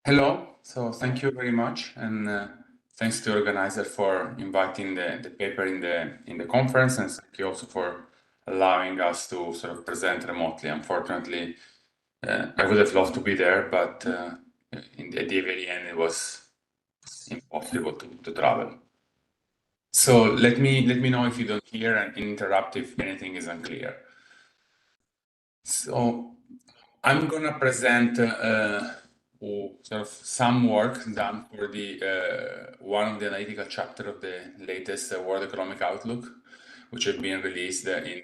Hello, so thank you very much, and thanks to the organizer for inviting the paper in the conference, and thank you also for allowing us to sort of present remotely. Unfortunately, I would have loved to be there, but at the very end, it was impossible to travel. So let me know if you don't hear and interrupt if anything is unclear. So I'm gonna present sort of some work done for the one of the analytical chapter of the latest World Economic Outlook, which had been released in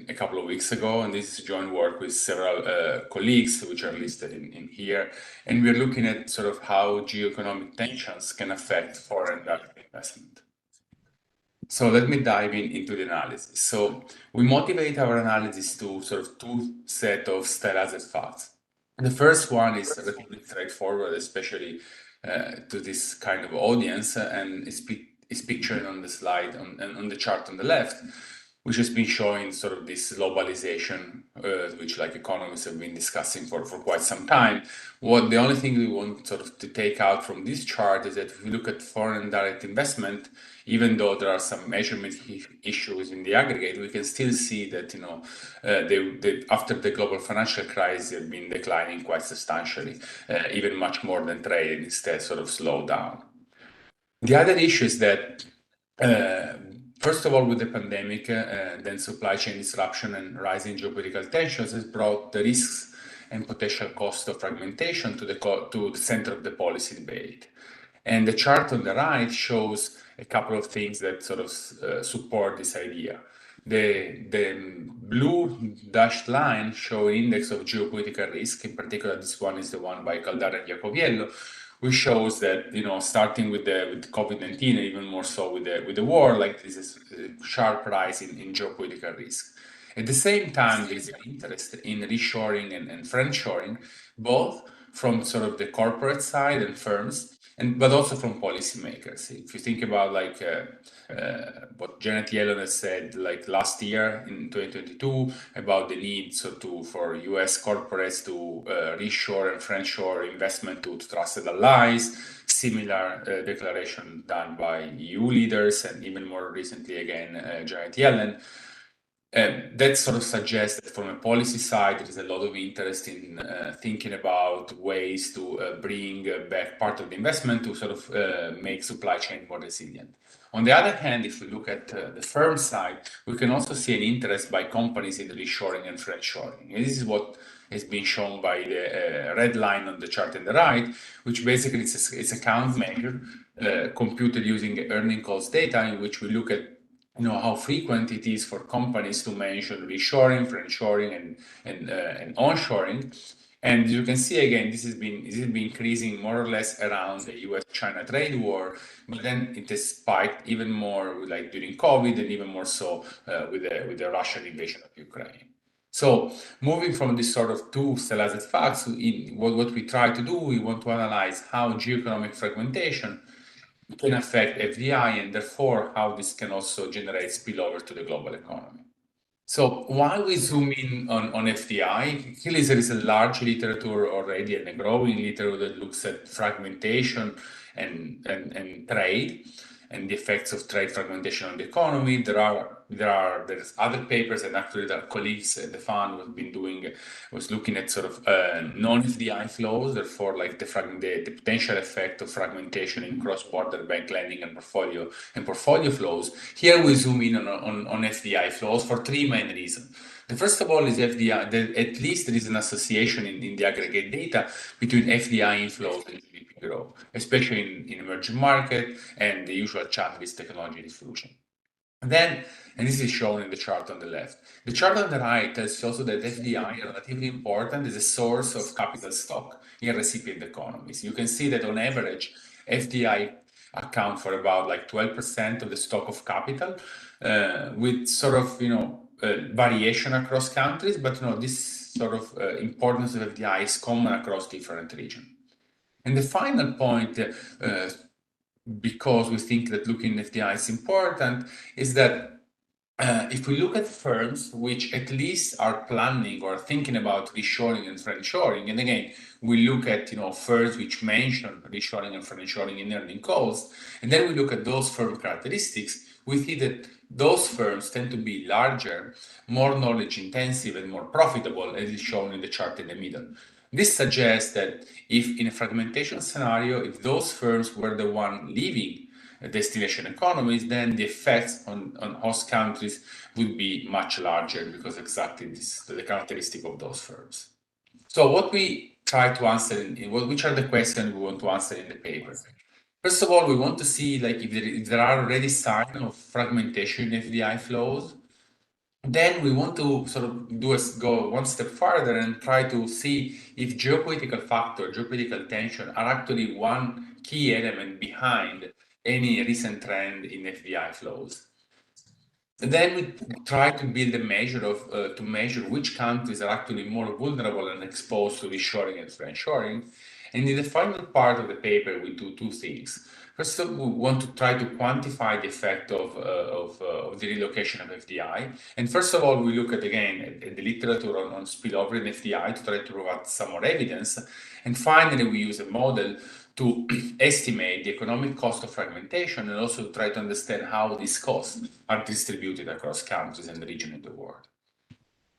a couple of weeks ago. And this is joint work with several colleagues, which are listed in here. And we're looking at sort of how geoeconomic tensions can affect foreign direct investment. So let me dive into the analysis. So we motivate our analysis to sort of two set of stylised facts. The first one is relatively straightforward, especially to this kind of audience, and is pictured on the slide on the chart on the left, which has been showing sort of this globalization, which like economists have been discussing for quite some time. The only thing we want sort of to take out from this chart is that if we look at foreign direct investment, even though there are some measurement issues in the aggregate, we can still see that after the global financial crisis, they've been declining quite substantially, even much more than trade, instead sort of slowed down. The other issue is that, first of all, with the pandemic, then supply chain disruption and rising geopolitical tensions has brought the risks and potential cost of fragmentation to the center of the policy debate. And the chart on the right shows a couple of things that sort of support this idea. The blue dashed line show index of geopolitical risk. In particular, this one is the one by Caldara and Jacobiello, which shows that starting with COVID-19, and even more so with the war, like this is a sharp rise in geopolitical risk. At the same time, there is an interest in reshoring and friendshoring, both from sort of the corporate side and firms, but also from policymakers. If you think about what Janet Yellen has said like last year in 2022 about the need for US corporates to reshore and friendshore investment to trusted allies, similar declaration done by EU leaders, and even more recently again Janet Yellen. That sort of suggests that from a policy side, there is a lot of interest in thinking about ways to bring back part of the investment to sort of make supply chain more resilient. On the other hand, if we look at the firm side, we can also see an interest by companies in reshoring and friendshoring. And this is what has been shown by the red line on the chart on the right, which basically it's a count measure computed using earning calls data, in which we look at how frequent it is for companies to mention reshoring, friendshoring, and onshoring. And you can see again, this has been increasing more or less around the US-China trade war, but then it has spiked even more like during COVID, and even more so with the Russian invasion of Ukraine. So moving from this sort of two stylized facts, what we try to do, we want to analyze how geoeconomic fragmentation can affect FDI, and therefore how this can also generate spillover to the global economy. So while we zoom in on FDI, clearly there is a large literature already and a growing literature that looks at fragmentation and trade and the effects of trade fragmentation on the economy. There's other papers, and actually their colleagues at the fund was looking at sort of non-FDI flows, therefore like the potential effect of fragmentation in cross-border bank lending and portfolio flows. Here we zoom in on FDI flows for three main reasons. The first of all is FDI. At least there is an association in the aggregate data between FDI inflows and GDP growth, especially in emerging markets, and the usual challenge is technology diffusion. And this is shown in the chart on the left. The chart on the right tells you also that FDI is relatively important as a source of capital stock in recipient economies. You can see that on average, FDI account for about like 12% of the stock of capital, with sort of variation across countries, but this sort of importance of FDI is common across different regions. And the final point, because we think that looking at FDI is important, is that if we look at firms which at least are planning or thinking about reshoring and friendshoring, and again, we look at firms which mention reshoring and friendshoring in earning calls, and then we look at those firm characteristics, we see that those firms tend to be larger, more knowledge intensive, and more profitable, as is shown in the chart in the middle. This suggests that if in a fragmentation scenario, if those firms were the one leaving destination economies, then the effects on host countries would be much larger because exactly this the characteristic of those firms. So what we try to answer, which are the questions we want to answer in the paper? First of all, we want to see like if there are already signs of fragmentation in FDI flows. Then we want to sort of go one step further and try to see if geopolitical factor, geopolitical tension are actually one key element behind any recent trend in FDI flows. And then we try to build a measure to measure which countries are actually more vulnerable and exposed to reshoring and friendshoring. And in the final part of the paper, we do two things. First of all, we want to try to quantify the effect of the relocation of FDI. And first of all, we look at, again, at the literature on spillover in FDI to try to provide some more evidence. And finally, we use a model to estimate the economic cost of fragmentation and also try to understand how these costs are distributed across countries and regions in the world.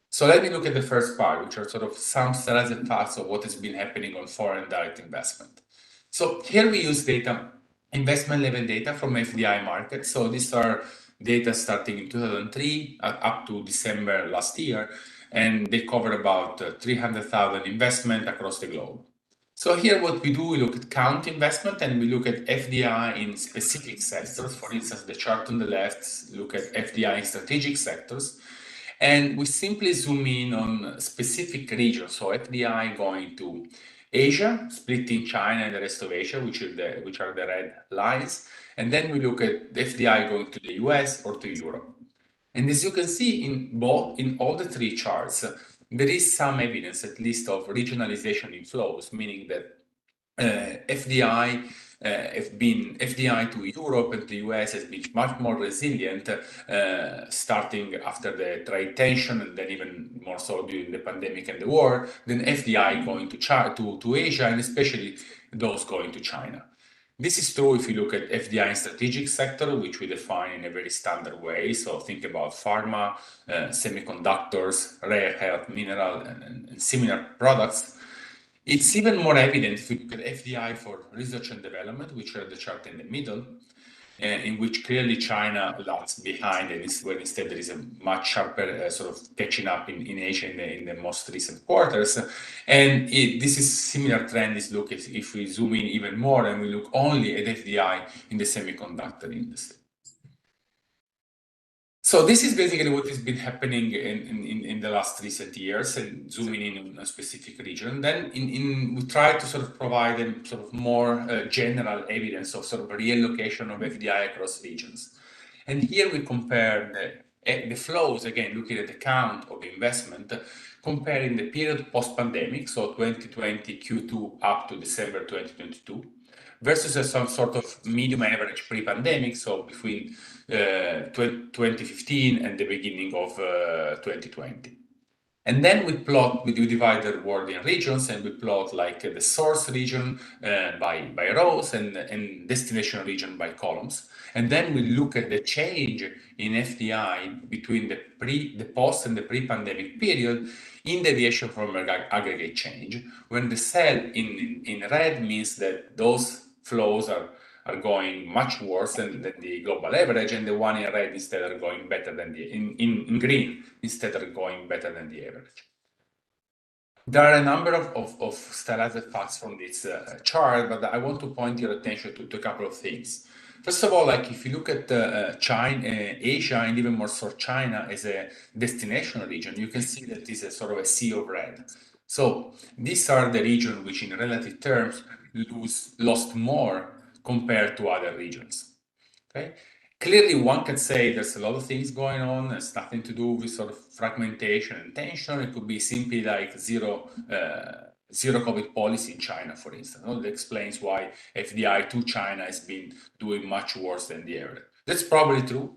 So let me look at the first part, which are sort of some relevant facts of what has been happening on foreign direct investment. So here we use data, investment level data from FDI markets. So these are data starting in 2003 up to December last year, and they cover about 300,000 investment across the globe. So here what we do, we look at count investment and we look at FDI in specific sectors. For instance, the chart on the left look at FDI in strategic sectors. And we simply zoom in on specific regions. So FDI going to Asia, splitting China and the rest of Asia, which are the red lines. And then we look at the FDI going to the US or to Europe. And as you can see in all the three charts, there is some evidence, at least, of regionalization in flows, meaning that FDI to Europe and the US has been much more resilient, starting after the trade tension and then even more so during the pandemic and the war, than FDI going to Asia, and especially those going to China. This is true if you look at FDI in strategic sector, which we define in a very standard way. So think about pharma, semiconductors, rare earth, mineral, and similar products. It's even more evident if you look at FDI for research and development, which are the chart in the middle, in which clearly China lags behind, and where instead there is a much sharper sort of catching up in Asia in the most recent quarters. And this is similar trend is look if we zoom in even more and we look only at FDI in the semiconductor industry. So this is basically what has been happening in the last recent years, and zooming in on a specific region. Then we try to sort of provide them sort of more general evidence of sort of reallocation of FDI across regions. And here we compare the flows, again, looking at the count of investment, comparing the period post-pandemic, so 2020 Q2 up to December 2022, versus some sort of medium average pre-pandemic, so between 2015 and the beginning of 2020. And then we divide the world in regions, and we plot like the source region by rows and destination region by columns. And then we look at the change in FDI between the post and the pre-pandemic period in deviation from aggregate change, when the cell in red means that those flows are going much worse than the global average, and the one in red instead are going better than in green instead are going better than the average. There are a number of stylized facts from this chart, but I want to point your attention to a couple of things. First of all, like if you look at China, Asia, and even more so China as a destination region, you can see that this is sort of a sea of red. So these are the regions which in relative terms lost more compared to other regions. Okay, clearly one can say there's a lot of things going on. It's nothing to do with sort of fragmentation and tension. It could be simply like zero COVID policy in China, for instance. That explains why FDI to China has been doing much worse than the average. That's probably true.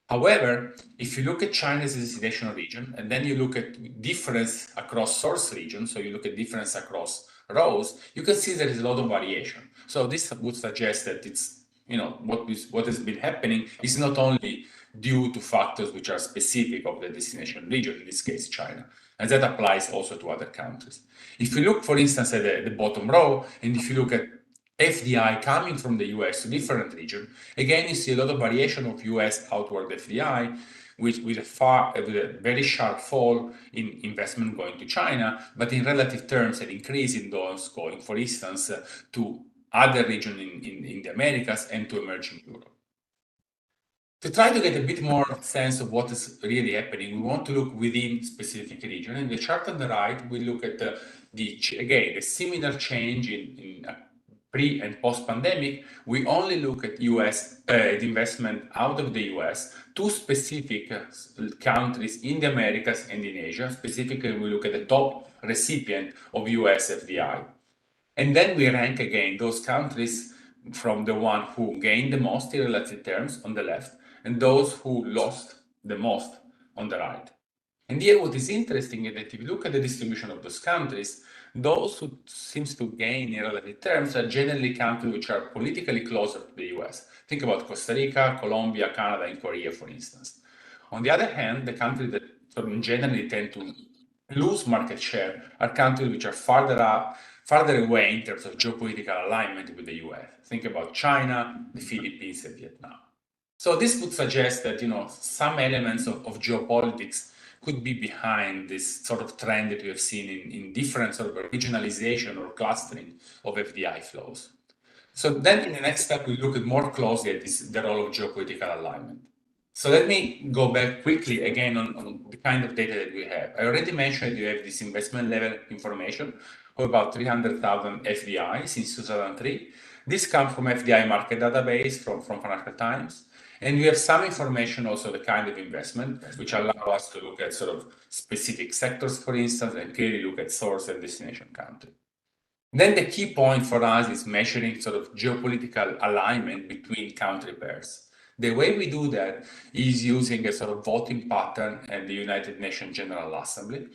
However, if you look at China as a destination region, and then you look at difference across source regions, so you look at difference across rows, you can see there is a lot of variation. So this would suggest that it's, what has been happening is not only due to factors which are specific of the destination region, in this case China, and that applies also to other countries. If you look, for instance, at the bottom row, and if you look at FDI coming from the US to different regions, again, you see a lot of variation of US outward FDI with a very sharp fall in investment going to China, but in relative terms, an increase in those going, for instance, to other regions in the Americas and to emerging Europe. To try to get a bit more sense of what is really happening, we want to look within specific region. In the chart on the right, we look at the similar change in pre and post pandemic. We only look at US the investment out of the US to specific countries in the Americas and in Asia. Specifically, we look at the top recipient of US FDI. And then we rank again those countries from the one who gained the most in relative terms on the left, and those who lost the most on the right. And here what is interesting is that if you look at the distribution of those countries, those who seems to gain in relative terms are generally countries which are politically closer to the US. Think about Costa Rica, Colombia, Canada, and Korea, for instance. On the other hand, the countries that sort of generally tend to lose market share are countries which are farther away in terms of geopolitical alignment with the US. Think about China, the Philippines, and Vietnam. So this would suggest that some elements of geopolitics could be behind this sort of trend that we have seen in different sort of regionalization or clustering of FDI flows. So then in the next step, we look at more closely at the role of geopolitical alignment. So let me go back quickly again on the kind of data that we have. I already mentioned you have this investment level information of about 300,000 FDI since 2003. This comes from FDI market database from Financial Times. And we have some information also the kind of investment, which allow us to look at sort of specific sectors, for instance, and clearly look at source and destination country. Then the key point for us is measuring sort of geopolitical alignment between country pairs. The way we do that is using a sort of voting pattern at the United Nations General Assembly.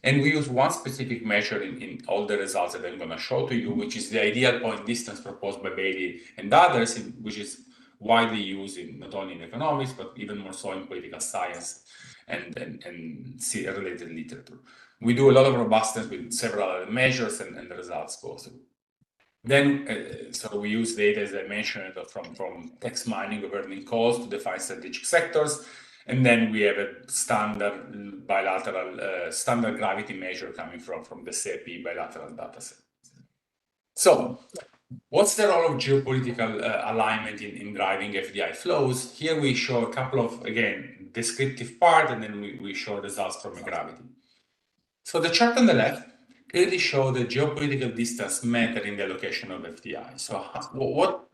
And we use one specific measure in all the results that I'm going to show to you, which is the ideal point distance proposed by Bailey and others, which is widely used not only in economics, but even more so in political science and related literature. We do a lot of robustness with several other measures, and the results go through. Then, so we use data, as I mentioned, from text mining of earning calls to define strategic sectors. And then we have a standard bilateral, standard gravity measure coming from the CIP bilateral dataset. So, what's the role of geopolitical alignment in driving FDI flows? Here we show a couple of, again, descriptive part, and then we show results from a gravity. So the chart on the left clearly shows the geopolitical distance matter in the allocation of FDI. So what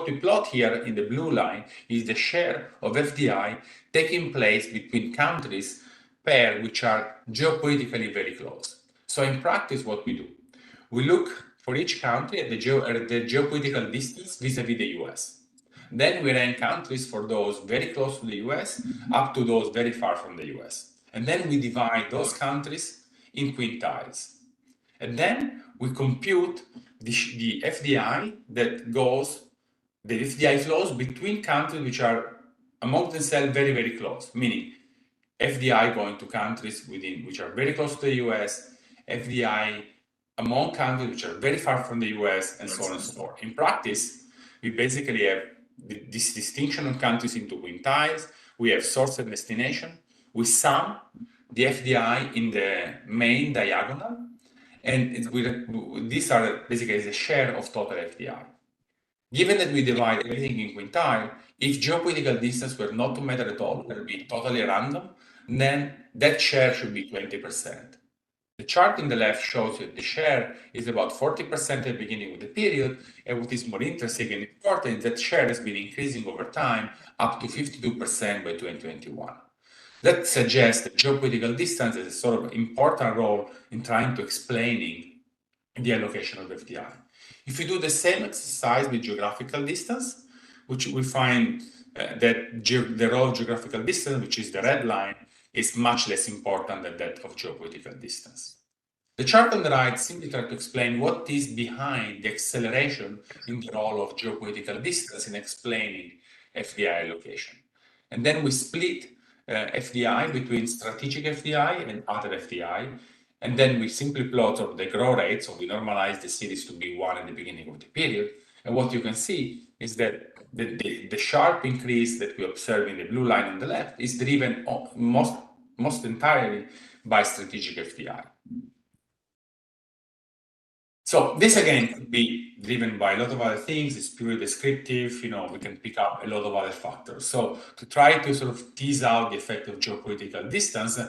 we plot here in the blue line is the share of FDI taking place between countries paired which are geopolitically very close. So in practice, what we do, we look for each country at the geopolitical distance vis-a-vis the US. Then we rank countries for those very close to the US up to those very far from the US. And then we divide those countries in quintiles. And then we compute the FDI that goes, the FDI flows between countries which are among themselves very, very close, meaning FDI going to countries which are very close to the US, FDI among countries which are very far from the US, and so on and so forth. In practice, we basically have this distinction of countries into quintiles. We have source and destination. We sum the FDI in the main diagonal, and these are basically the share of total FDI. Given that we divide everything in quintile, if geopolitical distance were not to matter at all, it would be totally random, then that share should be 20%. The chart on the left shows you the share is about 40% at the beginning of the period, and what is more interesting and important is that share has been increasing over time up to 52% by 2021. That suggests that geopolitical distance has a sort of important role in trying to explaining the allocation of FDI. If we do the same exercise with geographical distance, which we find that the role of geographical distance, which is the red line, is much less important than that of geopolitical distance. The chart on the right simply tries to explain what is behind the acceleration in the role of geopolitical distance in explaining FDI allocation. And then we split FDI between strategic FDI and other FDI. And then we simply plot the growth rate, so we normalize the series to be 1 at the beginning of the period. And what you can see is that the sharp increase that we observe in the blue line on the left is driven most entirely by strategic FDI. So this again could be driven by a lot of other things. It's purely descriptive. We can pick up a lot of other factors. So to try to sort of tease out the effect of geopolitical distance,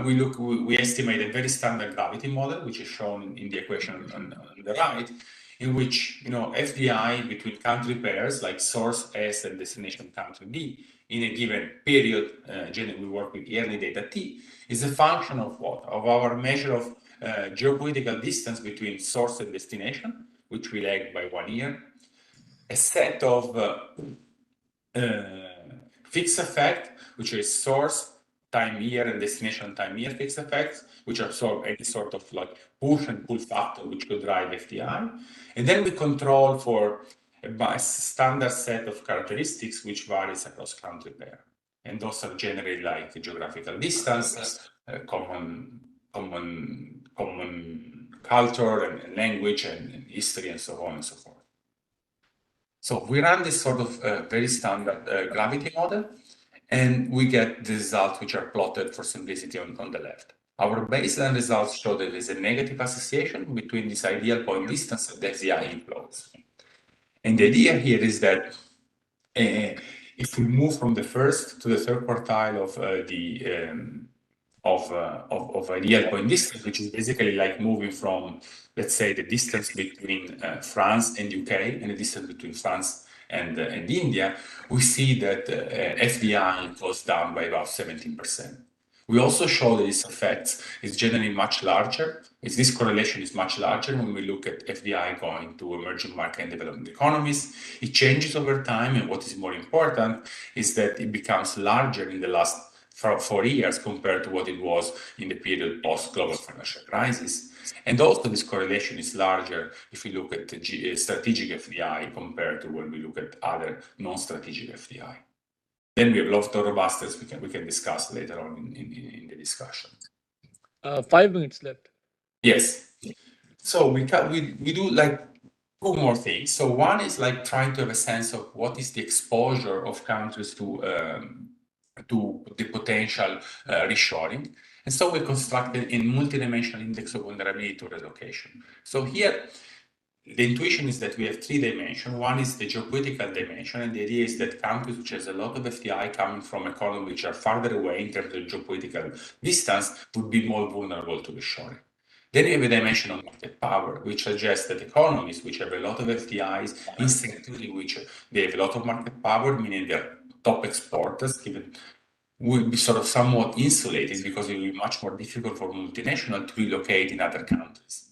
we estimate a very standard gravity model, which is shown in the equation on the right, in which FDI between country pairs like source S and destination country D in a given period, generally we work with yearly data T, is a function of what? Of our measure of geopolitical distance between source and destination, which we lag by 1 year, a set of fixed effect, which is source time year and destination time year fixed effects, which absorb any sort of like push and pull factor which could drive FDI. And then we control for a standard set of characteristics which varies across country pair. And those are generally like geographical distance, common culture and language and history and so on and so forth. So we run this sort of very standard gravity model, and we get the results which are plotted for simplicity on the left. Our baseline results show that there is a negative association between this ideal point distance and the FDI inflows. And the idea here is that if we move from the first to the third quartile of ideal point distance, which is basically like moving from, let's say, the distance between France and UK and the distance between France and India, we see that FDI goes down by about 17%. We also show that this effect is generally much larger. This correlation is much larger when we look at FDI going to emerging market and developing economies. It changes over time, and what is more important is that it becomes larger in the last 4 years compared to what it was in the period post-global financial crisis. And also this correlation is larger if we look at the strategic FDI compared to when we look at other non-strategic FDI. Then we have a lot of robustness we can discuss later on in the discussion. 5 minutes left. Yes. So we do like 2 more things. So one is like trying to have a sense of what is the exposure of countries to the potential reshoring. And so we constructed a multidimensional index of vulnerability to relocation. So here, the intuition is that we have 3 dimensions. One is the geopolitical dimension, and the idea is that countries which has a lot of FDI coming from economies which are farther away in terms of geopolitical distance would be more vulnerable to reshoring. Then you have a dimension of market power, which suggests that economies which have a lot of FDIs, instinctively which they have a lot of market power, meaning they're top exporters, will be sort of somewhat insulated because it will be much more difficult for multinational to relocate in other countries.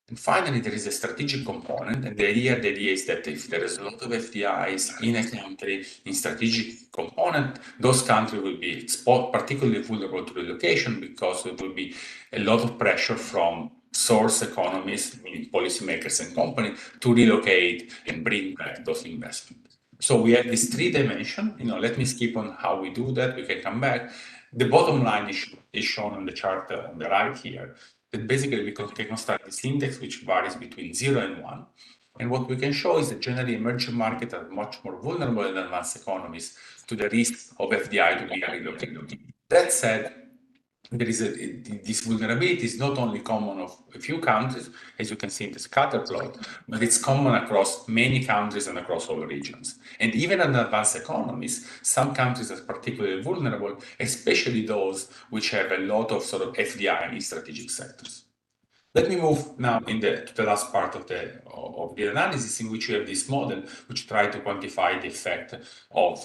And finally, there is a strategic component, and the idea is that if there is a lot of FDIs in a country in strategic component, those countries will be particularly vulnerable to relocation because there will be a lot of pressure from source economies, meaning policymakers and companies, to relocate and bring back those investments. So we have this 3 dimension. Let me skip on how we do that. We can come back. The bottom line is shown on the chart on the right here. That basically we can construct this index which varies between 0 and 1. And what we can show is that generally emerging markets are much more vulnerable than advanced economies to the risk of FDI to be relocated. That said, this vulnerability is not only common of a few countries, as you can see in the scatter plot, but it's common across many countries and across all regions. And even in advanced economies, some countries are particularly vulnerable, especially those which have a lot of sort of FDI in strategic sectors. Let me move now to the last part of the analysis, in which we have this model which tries to quantify the effect of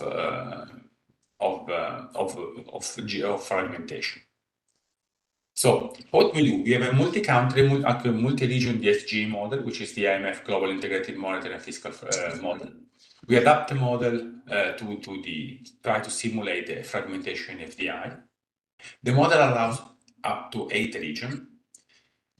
fragmentation. So what we do, we have a multi-country, multi-region DSG model, which is the IMF Global Integrated Monetary and Fiscal Model, We adapt the model to try to simulate the fragmentation in FDI. The model allows up to 8 regions,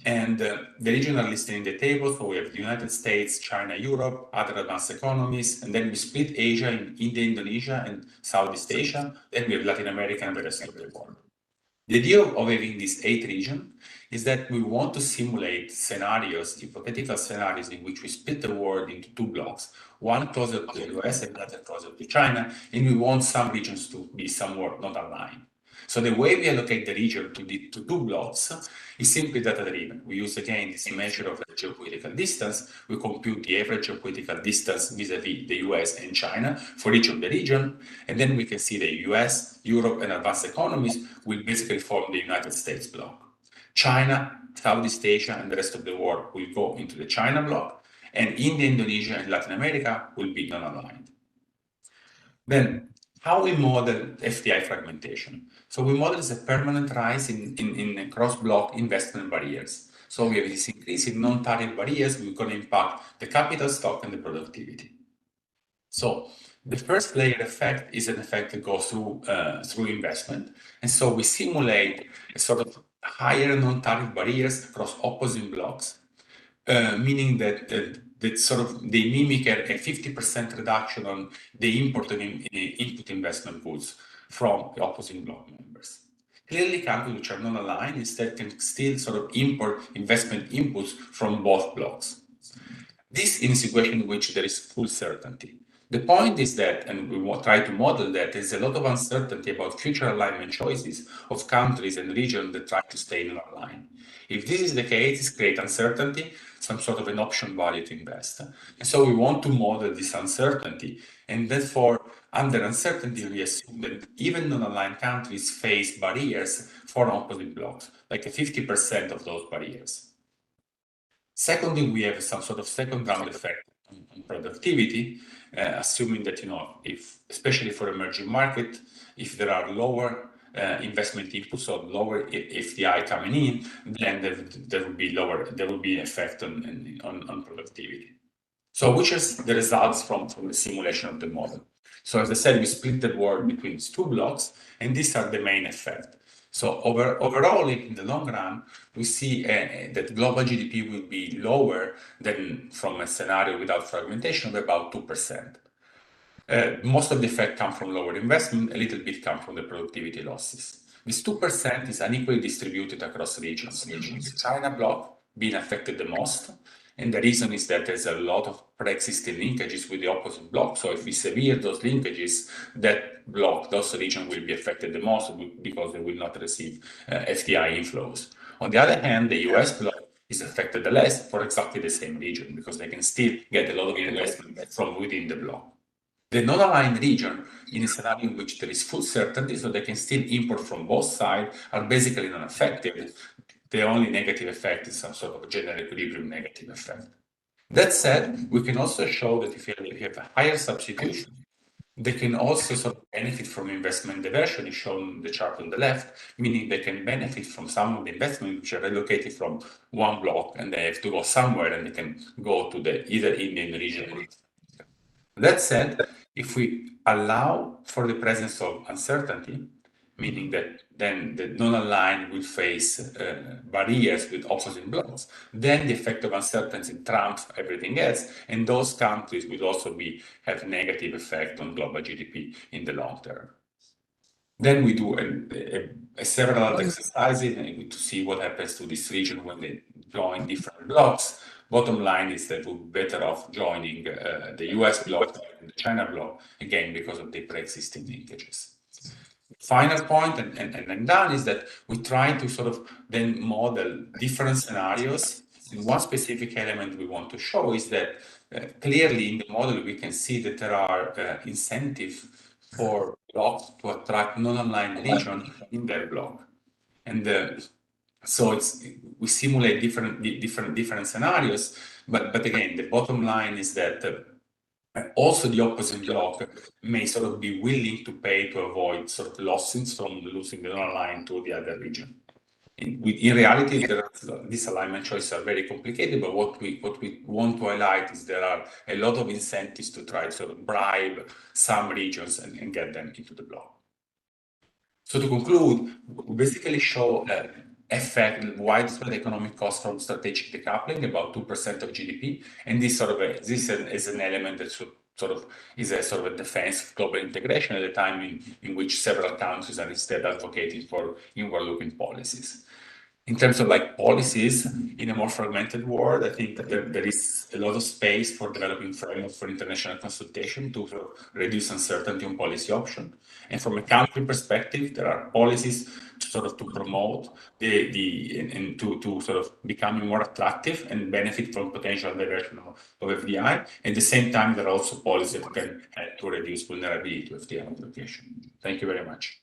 and the regions are listed in the table. So we have the United States, China, Europe, other advanced economies, and then we split Asia in India, Indonesia, and Southeast Asia. Then we have Latin America and the rest of the world. The idea of having these 8 regions is that we want to simulate scenarios, hypothetical scenarios, in which we split the world into 2 blocks, one closer to the US and the other closer to China, and we want some regions to be somewhat not aligned. So the way we allocate the region to 2 blocks is simply data-driven. We use again this measure of the geopolitical distance. We compute the average geopolitical distance vis-a-vis the US and China for each of the region, and then we can see the US, Europe, and advanced economies will basically form the United States bloc. China, Southeast Asia, and the rest of the world will go into the China bloc, and India, Indonesia, and Latin America will be non-aligned. Then, how we model FDI fragmentation? So we model as a permanent rise in cross-block investment barriers. So we have this increase in non-tariff barriers, which going to impact the capital stock and the productivity. So the first layer effect is an effect that goes through investment. And so we simulate a sort of higher non-tariff barriers across opposing blocks, meaning that sort of they mimic a 50% reduction on the input investment goods from the opposing block members. Clearly, countries which are non-aligned instead can still sort of import investment inputs from both blocks. This in a situation in which there is full certainty. The point is that, and we will try to model that, there's a lot of uncertainty about future alignment choices of countries and regions that try to stay non-aligned. If this is the case, it's great uncertainty, some sort of an option value to invest. And so we want to model this uncertainty. And therefore, under uncertainty, we assume that even non-aligned countries face barriers for opposite blocks, like 50% of those barriers. Secondly, we have some sort of second-round effect on productivity, assuming that, if, especially for emerging market, if there are lower investment inputs or lower FDI coming in, then there will be an effect on productivity. So which is the results from the simulation of the model. So as I said, we split the world between these 2 blocks, and these are the main effect. So overall, in the long run, we see that global GDP will be lower than from a scenario without fragmentation of about 2%. Most of the effect comes from lower investment, a little bit comes from the productivity losses. This 2% is unequally distributed across regions. The China bloc being affected the most, and the reason is that there's a lot of pre-existing linkages with the opposite bloc. So if we sever those linkages, that bloc, those regions will be affected the most because they will not receive FDI inflows. On the other hand, the US bloc is affected the less for exactly the same region because they can still get a lot of investment from within the bloc. The non-aligned region, in a scenario in which there is full certainty, so they can still import from both sides, are basically non-affected. The only negative effect is some sort of general equilibrium negative effect. That said, we can also show that if you have a higher substitution, they can also sort of benefit from investment diversion, is shown in the chart on the left, meaning they can benefit from some of the investment which are relocated from one block and they have to go somewhere and they can go to the either Indian region or that said, if we allow for the presence of uncertainty, meaning that then the non-aligned will face barriers with opposing blocks, then the effect of uncertainty trumps everything else, and those countries will also have negative effect on global GDP in the long term. Then we do several other exercises to see what happens to this region when they join different blocks. Bottom line is that we're better off joining the US bloc and the China bloc, again, because of the pre-existing linkages. Final point, and I'm done, is that we try to sort of then model different scenarios. And one specific element we want to show is that clearly in the model we can see that there are incentives for blocks to attract non-aligned region in their block. And so we simulate different scenarios, but again, the bottom line is that also the opposite block may sort of be willing to pay to avoid sort of losses from losing the non-aligned to the other region. In reality, these alignment choices are very complicated, but what we want to highlight is there are a lot of incentives to try to sort of bribe some regions and get them into the block. So to conclude, we basically show widespread economic cost from strategic decoupling, about 2% of GDP, and this is an element that is a sort of a defense of global integration at a time in which several countries are instead advocating for inward-looking policies. In terms of like policies in a more fragmented world, I think that there is a lot of space for developing frameworks for international consultation to reduce uncertainty on policy option. And from a country perspective, there are policies to promote and to sort of becoming more attractive and benefit from potential diversion of FDI. At the same time, there are also policies that can help to reduce vulnerability to FDI allocation. Thank you very much.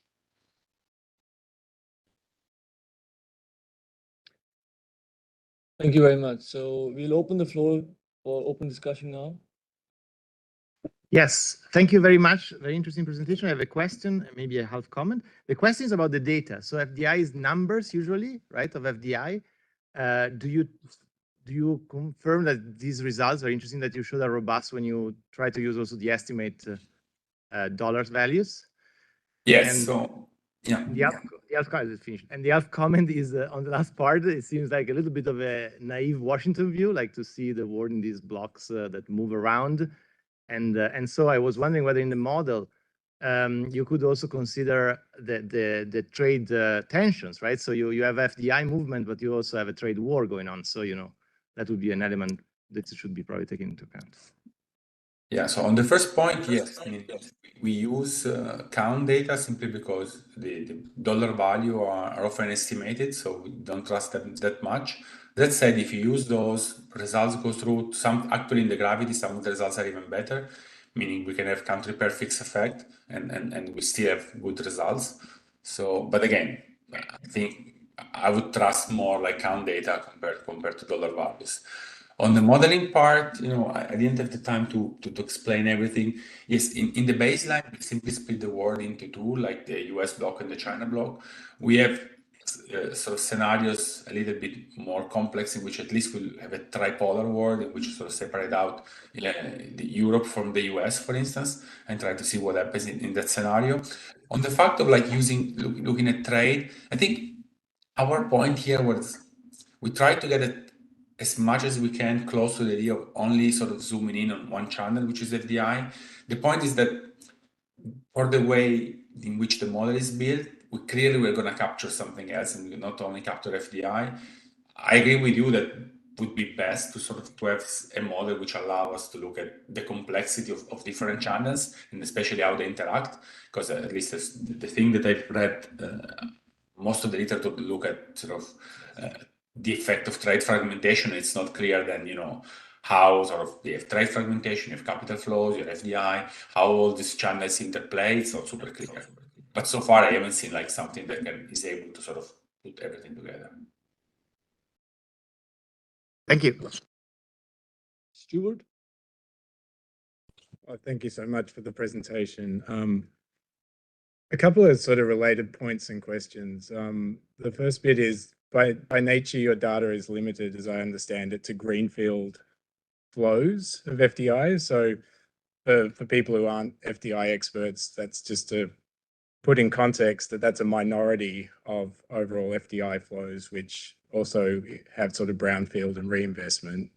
Thank you very much. So we'll open the floor for open discussion now. Yes, thank you very much. Very interesting presentation. I have a question, maybe a half comment. The question is about the data. So FDI is numbers usually, right, of FDI. Do you confirm that these results are interesting, that you should are robust when you try to use also the estimate dollars values? Yes, and so yeah. The half comment is finished. And the half comment is on the last part. It seems like a little bit of a naive Washington view, like to see the world in these blocks that move around. And so I was wondering whether in the model you could also consider the trade tensions, right? So you have FDI movement, but you also have a trade war going on. So that would be an element that should be probably taken into account. Yeah, so on the first point, yes, I mean, we use count data simply because the dollar value are often estimated, so we don't trust them that much. That said, if you use those results, go through actually in the gravity, some of the results are even better, meaning we can have country pair fixed effect and we still have good results. So, but again, I think I would trust more like count data compared to dollar values. On the modeling part, I didn't have the time to explain everything. Yes, in the baseline, we simply split the world into two, like the US block and the China block. We have sort of scenarios a little bit more complex, in which at least we'll have a tripolar world, in which sort of separate out Europe from the US, for instance, and try to see what happens in that scenario. On the fact of like looking at trade, I think our point here was we try to get it as much as we can close to the idea of only sort of zooming in on one channel, which is FDI. The point is that for the way in which the model is built, we're going to capture something else, and we not only capture FDI. I agree with you that would be best to sort of have a model which allows us to look at the complexity of different channels and especially how they interact, because at least the thing that I've read, most of the literature look at sort of the effect of trade fragmentation. It's not clear then, how sort of you have trade fragmentation, you have capital flows, you have FDI, how all these channels interplay. It's not super clear. But so far, I haven't seen like something that is able to sort of put everything together. Thank you. Stuart? Well, thank you so much for the presentation. A couple of sort of related points and questions. The first bit is, by nature, your data is limited, as I understand it, to greenfield flows of FDI. So for people who aren't FDI experts, that's just to put in context that that's a minority of overall FDI flows, which also have sort of brownfield and reinvestment.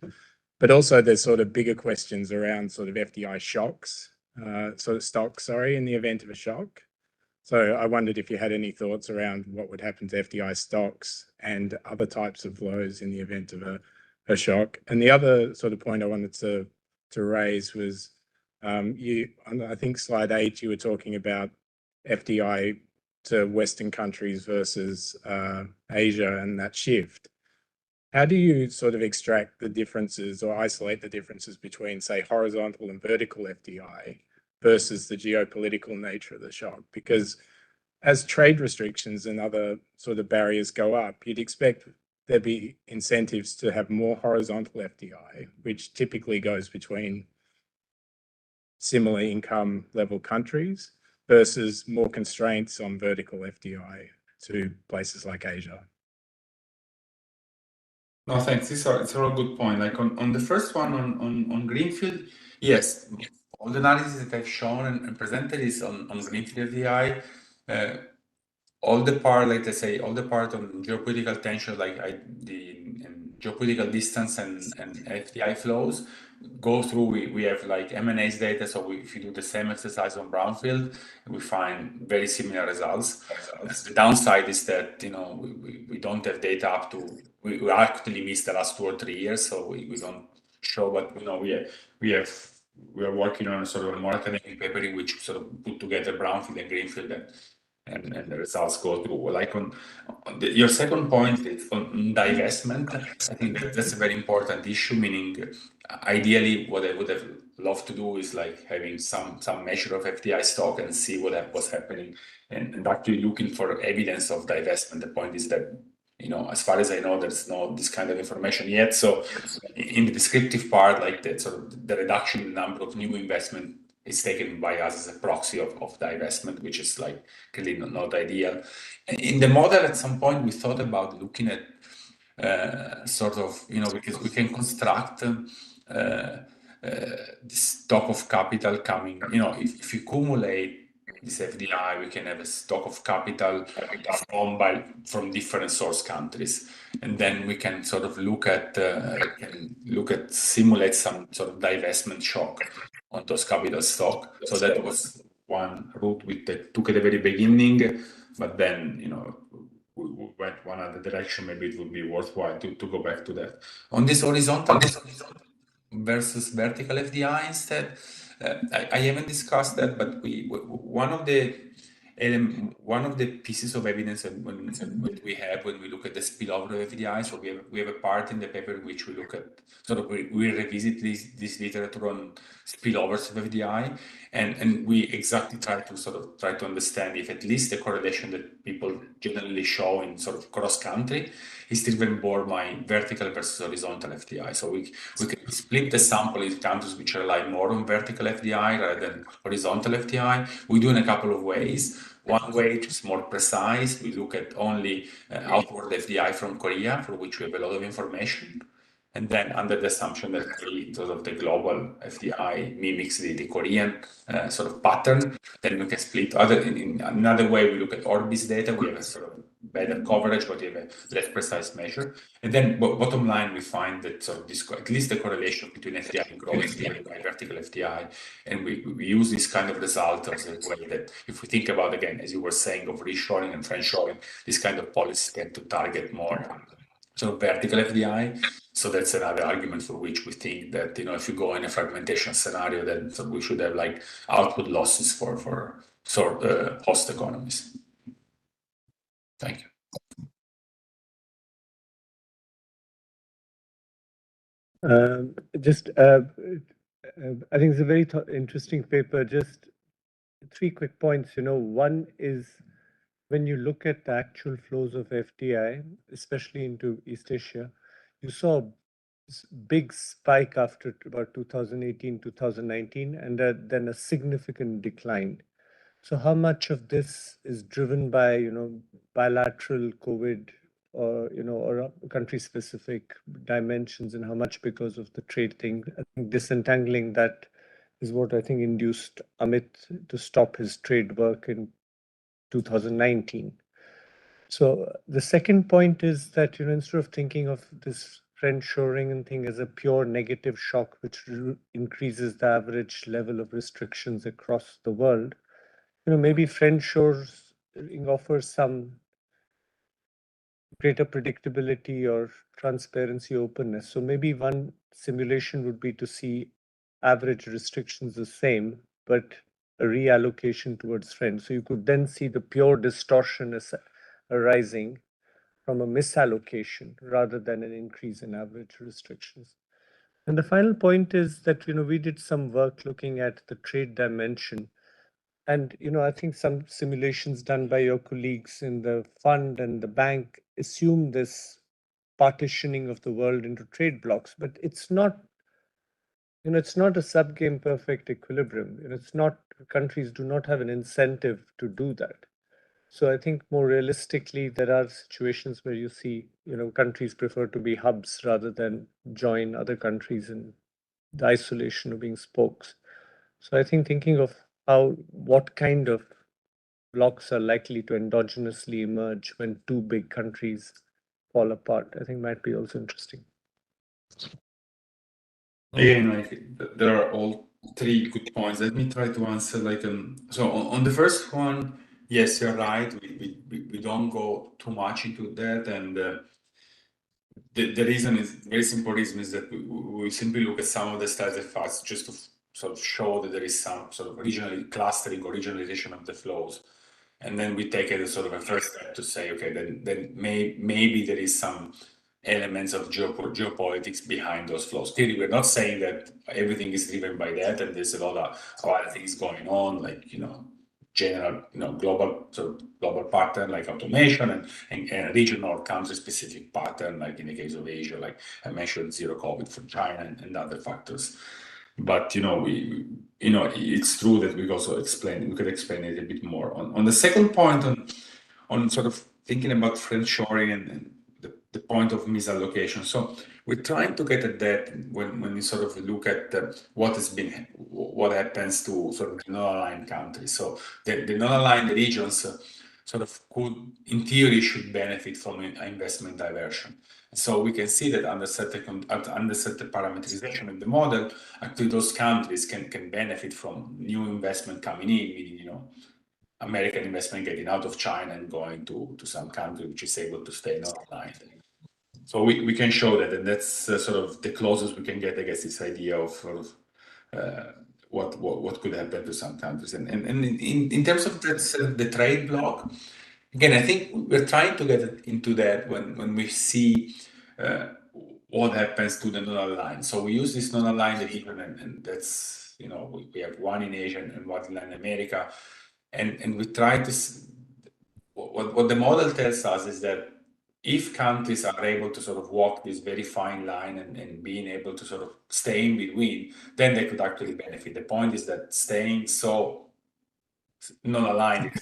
But also there's sort of bigger questions around sort of FDI shocks, in the event of a shock. So I wondered if you had any thoughts around what would happen to FDI stocks and other types of flows in the event of a shock. And the other sort of point I wanted to raise was, I think slide 8, you were talking about FDI to Western countries versus Asia and that shift. How do you sort of extract the differences or isolate the differences between, say, horizontal and vertical FDI versus the geopolitical nature of the shock? Because as trade restrictions and other sort of barriers go up, you'd expect there'd be incentives to have more horizontal FDI, which typically goes between similar income level countries, versus more constraints on vertical FDI to places like Asia. No, thanks. It's a good point. Like on the first one on Greenfield, yes, all the analysis that I've shown and presented is on Greenfield FDI. All the part, like I say, all the part on geopolitical tension, the geopolitical distance and FDI flows go through. We have like M&A's data, so if you do the same exercise on brownfield, we find very similar results. The downside is that we don't have data up to we actually missed the last 2 or 3 years, so we don't show. But we are working on a sort of a more academic paper in which sort of put together brownfield and greenfield and the results go through. Like your second point is on divestment. I think that's a very important issue, meaning ideally what I would have loved to do is like having some measure of FDI stock and see what's happening and actually looking for evidence of divestment. The point is that as far as I know, there's no this kind of information yet. So in the descriptive part, like that sort of the reduction in the number of new investment is taken by us as a proxy of divestment, which is like clearly not ideal. In the model, at some point, we thought about looking at sort of, because we can construct this stock of capital coming, if you accumulate this FDI, we can have a stock of capital from different source countries, and then we can sort of simulate some sort of divestment shock on those capital stock. So that was one route we took at the very beginning, but then we went one other direction. Maybe it would be worthwhile to go back to that. On this horizontal versus vertical FDI instead, I haven't discussed that, but one of the pieces of evidence when we look at the spillover of FDI, so we have a part in the paper in which we look at we revisit this literature on spillovers of FDI, and we exactly try to understand if at least the correlation that people generally show in sort of cross country is driven more by vertical versus horizontal FDI. So we can split the sample in countries which rely more on vertical FDI rather than horizontal FDI. We do in a couple of ways. One way, which is more precise, we look at only outward FDI from Korea, for which we have a lot of information. And then under the assumption that sort of the global FDI mimics the Korean sort of pattern, then we can split. In another way, we look at Orbis data. We have a sort of better coverage, but we have a less precise measure. And then bottom line, we find that sort of at least the correlation between FDI and growth is driven by vertical FDI. And we use this kind of result as a way that if we think about, again, as you were saying, of reshoring and friendshoring, this kind of policies tend to target more sort of vertical FDI. So that's another argument for which we think that if you go in a fragmentation scenario, then we should have like output losses for host economies. Thank you. I think it's a very interesting paper. Just 3 quick points. One is when you look at the actual flows of FDI, especially into East Asia, you saw a big spike after about 2018, 2019, and then a significant decline. So how much of this is driven by, bilateral COVID or country-specific dimensions, and how much because of the trade thing? I think disentangling that is what I think induced Amit to stop his trade work in 2019. So the second point is that instead of thinking of this friendshoring and thing as a pure negative shock, which increases the average level of restrictions across the world, maybe friendshoring offers some greater predictability or transparency, openness. So maybe one simulation would be to see average restrictions the same, but a reallocation towards friends. So you could then see the pure distortion arising from a misallocation rather than an increase in average restrictions. And the final point is that, we did some work looking at the trade dimension. And, I think some simulations done by your colleagues in the fund and the bank assume this partitioning of the world into trade blocks, but it's not, it's not a subgame perfect equilibrium. It's not, countries do not have an incentive to do that. So I think more realistically, there are situations where you see, countries prefer to be hubs rather than join other countries in the isolation of being spokes. So I think thinking of what kind of blocks are likely to endogenously emerge when two big countries fall apart, I think might be also interesting. Again, there are all three good points. Let me try to answer so on the first one, yes, you're right. We don't go too much into that, and the reason is very simple. Reason is that we simply look at some of the static facts just to sort of show that there is some sort of regional clustering or regionalization of the flows, and then we take it as sort of a first step to say, okay, then maybe there is some elements of geopolitics behind those flows. Clearly, we're not saying that everything is driven by that, and there's a lot of other things going on, like general, global pattern like automation and regional country-specific pattern, like in the case of Asia, like I mentioned, zero COVID for China and other factors. But it's true that we could explain it a bit more. On the second point, on sort of thinking about friendshoring and the point of misallocation. So we're trying to get at that when we sort of look at what happens to sort of non-aligned countries. So the non-aligned regions sort of could, in theory, should benefit from investment diversion. So we can see that under certain parameterization in the model, actually those countries can benefit from new investment coming in, meaning American investment getting out of China and going to some country which is able to stay non-aligned. So we can show that, and that's sort of the closest we can get, I guess, this idea of sort of what could happen to some countries. And in terms of the trade block, again, I think we're trying to get into that when we see what happens to the non-aligned. So we use this non-aligned region, and that's, we have one in Asia and one in Latin America. And we try to, what the model tells us is that if countries are able to sort of walk this very fine line and being able to sort of stay in between, then they could actually benefit. The point is that staying so non-aligned,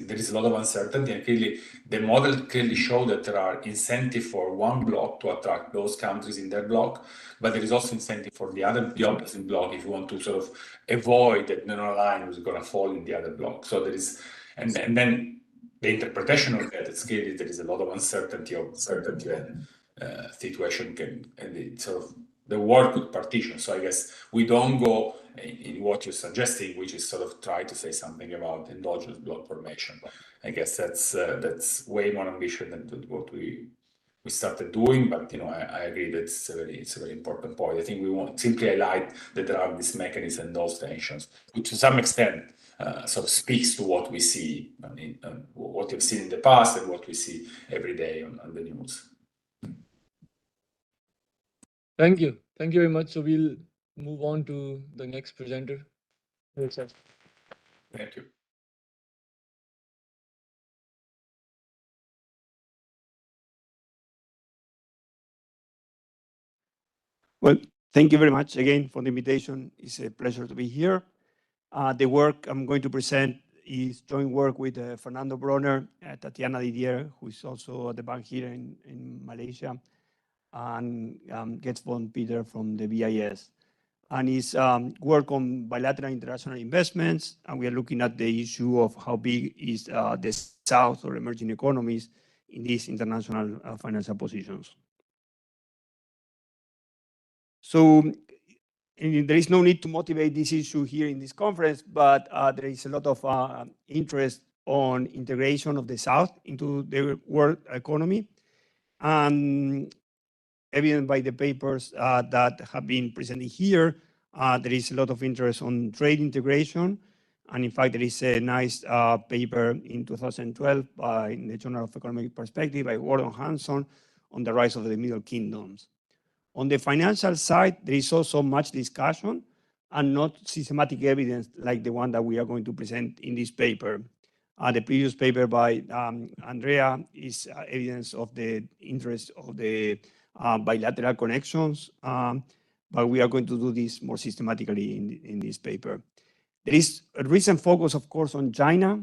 there is a lot of uncertainty, and clearly the model clearly shows that there are incentive for one block to attract those countries in their block, but there is also incentive for the opposite block if you want to sort of avoid that non-aligned is going to fall in the other block. So there is, and then the interpretation of that is clearly there is a lot of uncertainty and situation and it sort of the world could partition. So I guess we don't go in what you're suggesting, which is sort of try to say something about endogenous block formation. I guess that's way more ambitious than what we started doing, but I agree that it's a very important point. I think we want simply highlight that there are these mechanisms and those tensions, which to some extent sort of speaks to what we see, what we've seen in the past and what we see every day on the news. Thank you. Thank you very much. So we'll move on to the next presenter. Thank you. Well, thank you very much again for the invitation. It's a pleasure to be here. The work I'm going to present is joint work with Fernando Bronner, Tatiana Didier, who is also at the bank here in Malaysia, and Gets von Peter from the BIS. And it's work on bilateral international investments, and we are looking at the issue of how big is the South or emerging economies in these international financial positions. So there is no need to motivate this issue here in this conference, but there is a lot of interest on integration of the South into the world economy. And evident by the papers that have been presented here, there is a lot of interest on trade integration. And in fact, there is a nice paper in 2012 in the Journal of Economic Perspective by Gordon Hanson on the rise of the Middle Kingdoms. On the financial side, there is also much discussion and not systematic evidence like the one that we are going to present in this paper. The previous paper by Andrea is evidence of the interest of the bilateral connections, but we are going to do this more systematically in this paper. There is a recent focus, of course, on China.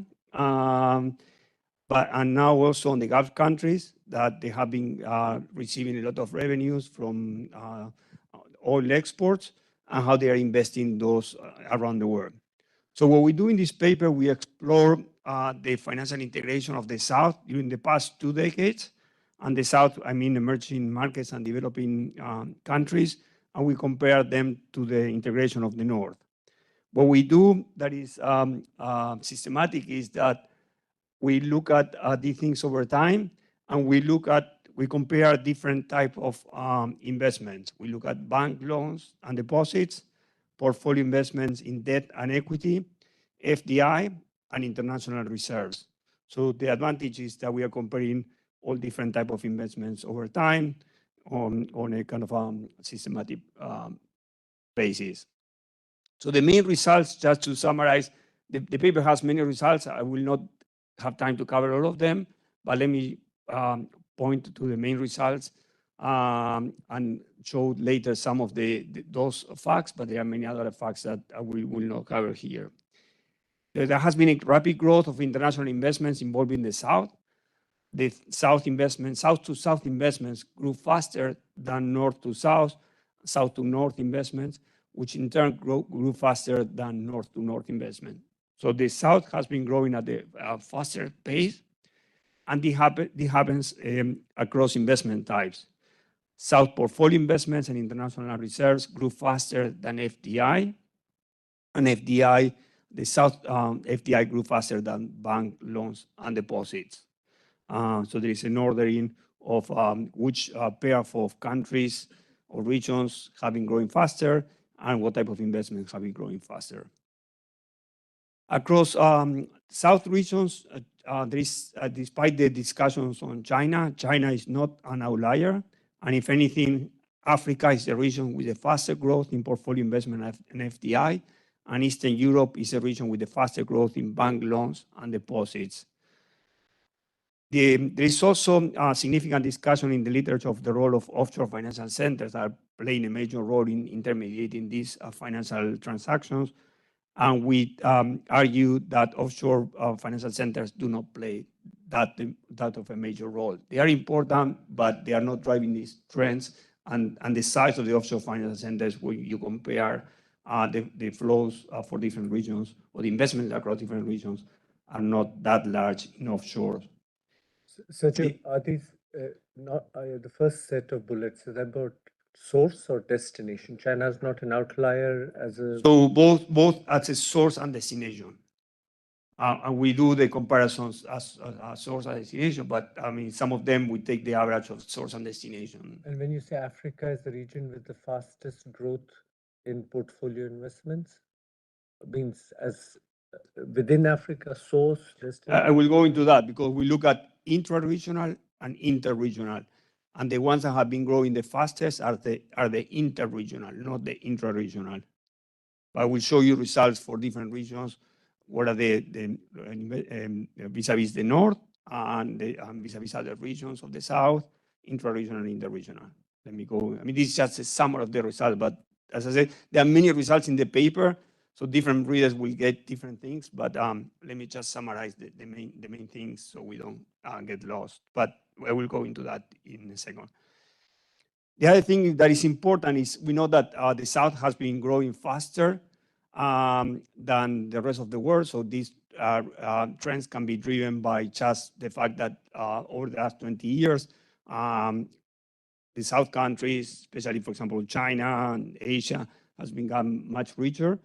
and now also on the Gulf countries that they have been receiving a lot of revenues from oil exports and how they are investing those around the world. So what we do in this paper, we explore the financial integration of the South during the past 2 decades. And the South, I mean emerging markets and developing countries, and we compare them to the integration of the North. What we do that is systematic is that we look at these things over time, and we compare different type of investments. We look at bank loans and deposits, portfolio investments in debt and equity, FDI, and international reserves. So the advantage is that we are comparing all different type of investments over time on a kind of systematic basis. So the main results, just to summarize, the paper has many results. I will not have time to cover all of them, but let me point to the main results and show later some of those facts, but there are many other facts that we will not cover here. There has been a rapid growth of international investments involving the South. The South to South investments grew faster than North to South to North investments, which in turn grew faster than North to North investment. So the South has been growing at a faster pace, and this happens across investment types. South portfolio investments and international reserves grew faster than FDI, and the South FDI grew faster than bank loans and deposits. So there is an ordering of which pair of countries or regions have been growing faster and what type of investments have been growing faster. Across South regions, there is, despite the discussions on China, China is not an outlier. And if anything, Africa is the region with the faster growth in portfolio investment and FDI, and Eastern Europe is a region with the faster growth in bank loans and deposits. There is also a significant discussion in the literature of the role of offshore financial centers that are playing a major role in intermediating these financial transactions. And we argue that offshore financial centers do not play that of a major role. They are important, but they are not driving these trends. And the size of the offshore financial centers, when you compare the flows for different regions or the investments across different regions, are not that large in offshore. So are these not the first set of bullets is about source or destination? China is not an outlier as a... So both as a source and destination. And we do the comparisons as source and destination, but I mean, some of them we take the average of source and destination. And when you say Africa is the region with the fastest growth in portfolio investments, means as within Africa, source, destination? I will go into that because we look at intra-regional and inter-regional. And the ones that have been growing the fastest are the inter-regional, not the intra-regional. But I will show you results for different regions. What are the vis-a-vis the North and vis-a-vis other regions of the South, intra-regional and inter-regional. Let me go. I mean, this is just a summary of the results, but as I said, there are many results in the paper, so different readers will get different things. But let me just summarize the main things so we don't get lost. But I will go into that in a second. The other thing that is important is we know that the South has been growing faster than the rest of the world. So these trends can be driven by just the fact that over the last 20 years, the South countries, especially, for example, China and Asia, has become much richer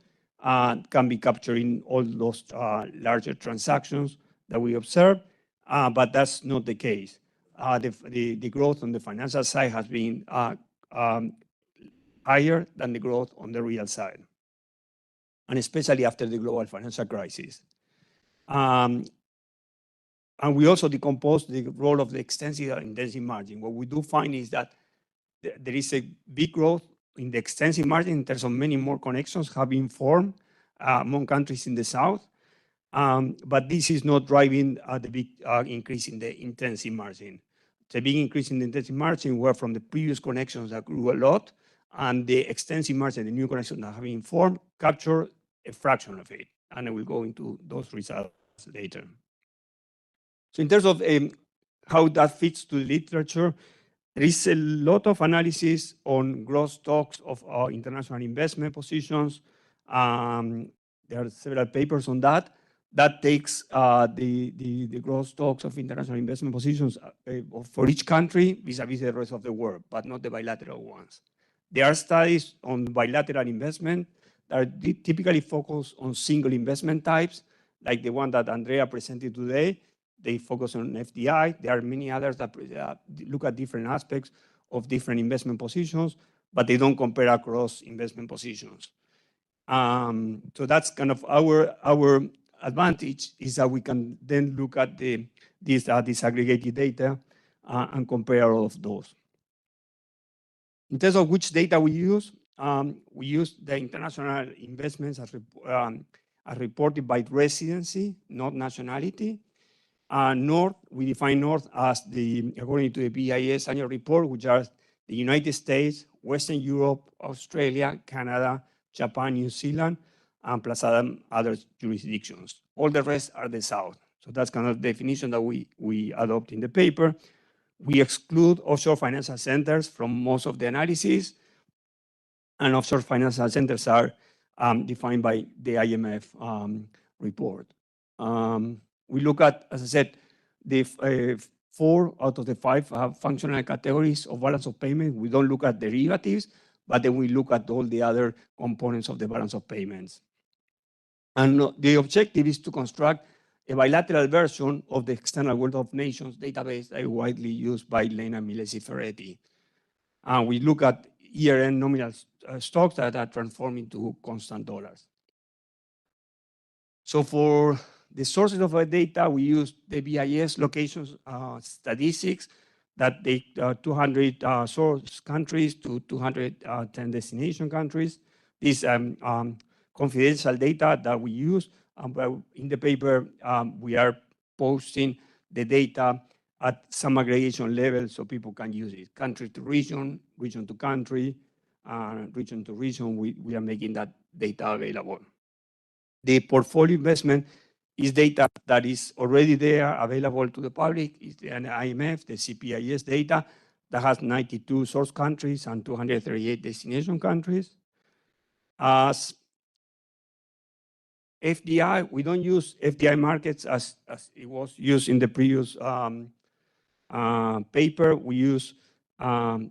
and can be capturing all those larger transactions that we observe. But that's not the case. The growth on the financial side has been higher than the growth on the real side, and especially after the global financial crisis. And we also decompose the role of the extensive and intensive margin. What we do find is that there is a big growth in the extensive margin in terms of many more connections have been formed among countries in the South. But this is not driving the big increase in the intensive margin. The big increase in the intensive margin were from the previous connections that grew a lot, and the extensive margin, the new connections that have been formed, capture a fraction of it. And I will go into those results later. So in terms of how that fits to the literature, there is a lot of analysis on gross stocks of our international investment positions. There are several papers on that. That takes the gross stocks of international investment positions for each country vis-a-vis the rest of the world, but not the bilateral ones. There are studies on bilateral investment that are typically focused on single investment types, like the one that Andrea presented today. They focus on FDI. There are many others that look at different aspects of different investment positions, but they don't compare across investment positions. So that's kind of our advantage, is that we can then look at this disaggregated data and compare all of those. In terms of which data we use the international investments as reported by residency, not nationality. North, we define North as according to the BIS annual report, which are the United States, Western Europe, Australia, Canada, Japan, New Zealand, and plus other jurisdictions. All the rest are the South. So that's kind of the definition that we adopt in the paper. We exclude offshore financial centers from most of the analysis, and offshore financial centers are defined by the IMF report. We look at, as I said, the 4 out of the 5 functional categories of balance of payment. We don't look at derivatives, but then we look at all the other components of the balance of payments. And the objective is to construct a bilateral version of the External Wealth of Nations database that is widely used by Lena Milesi Ferretti. We look at year-end nominal stocks that are transformed into constant dollars. So for the sources of our data, we use the BIS locations statistics that take 200 source countries to 210 destination countries. These confidential data that we use, in the paper, we are posting the data at some aggregation level so people can use it. Country to region, region to country, region to region, we are making that data available. The portfolio investment is data that is already there, available to the public. It's the IMF, the CPIS data that has 92 source countries and 238 destination countries. As FDI, we don't use FDI markets as it was used in the previous paper. We use,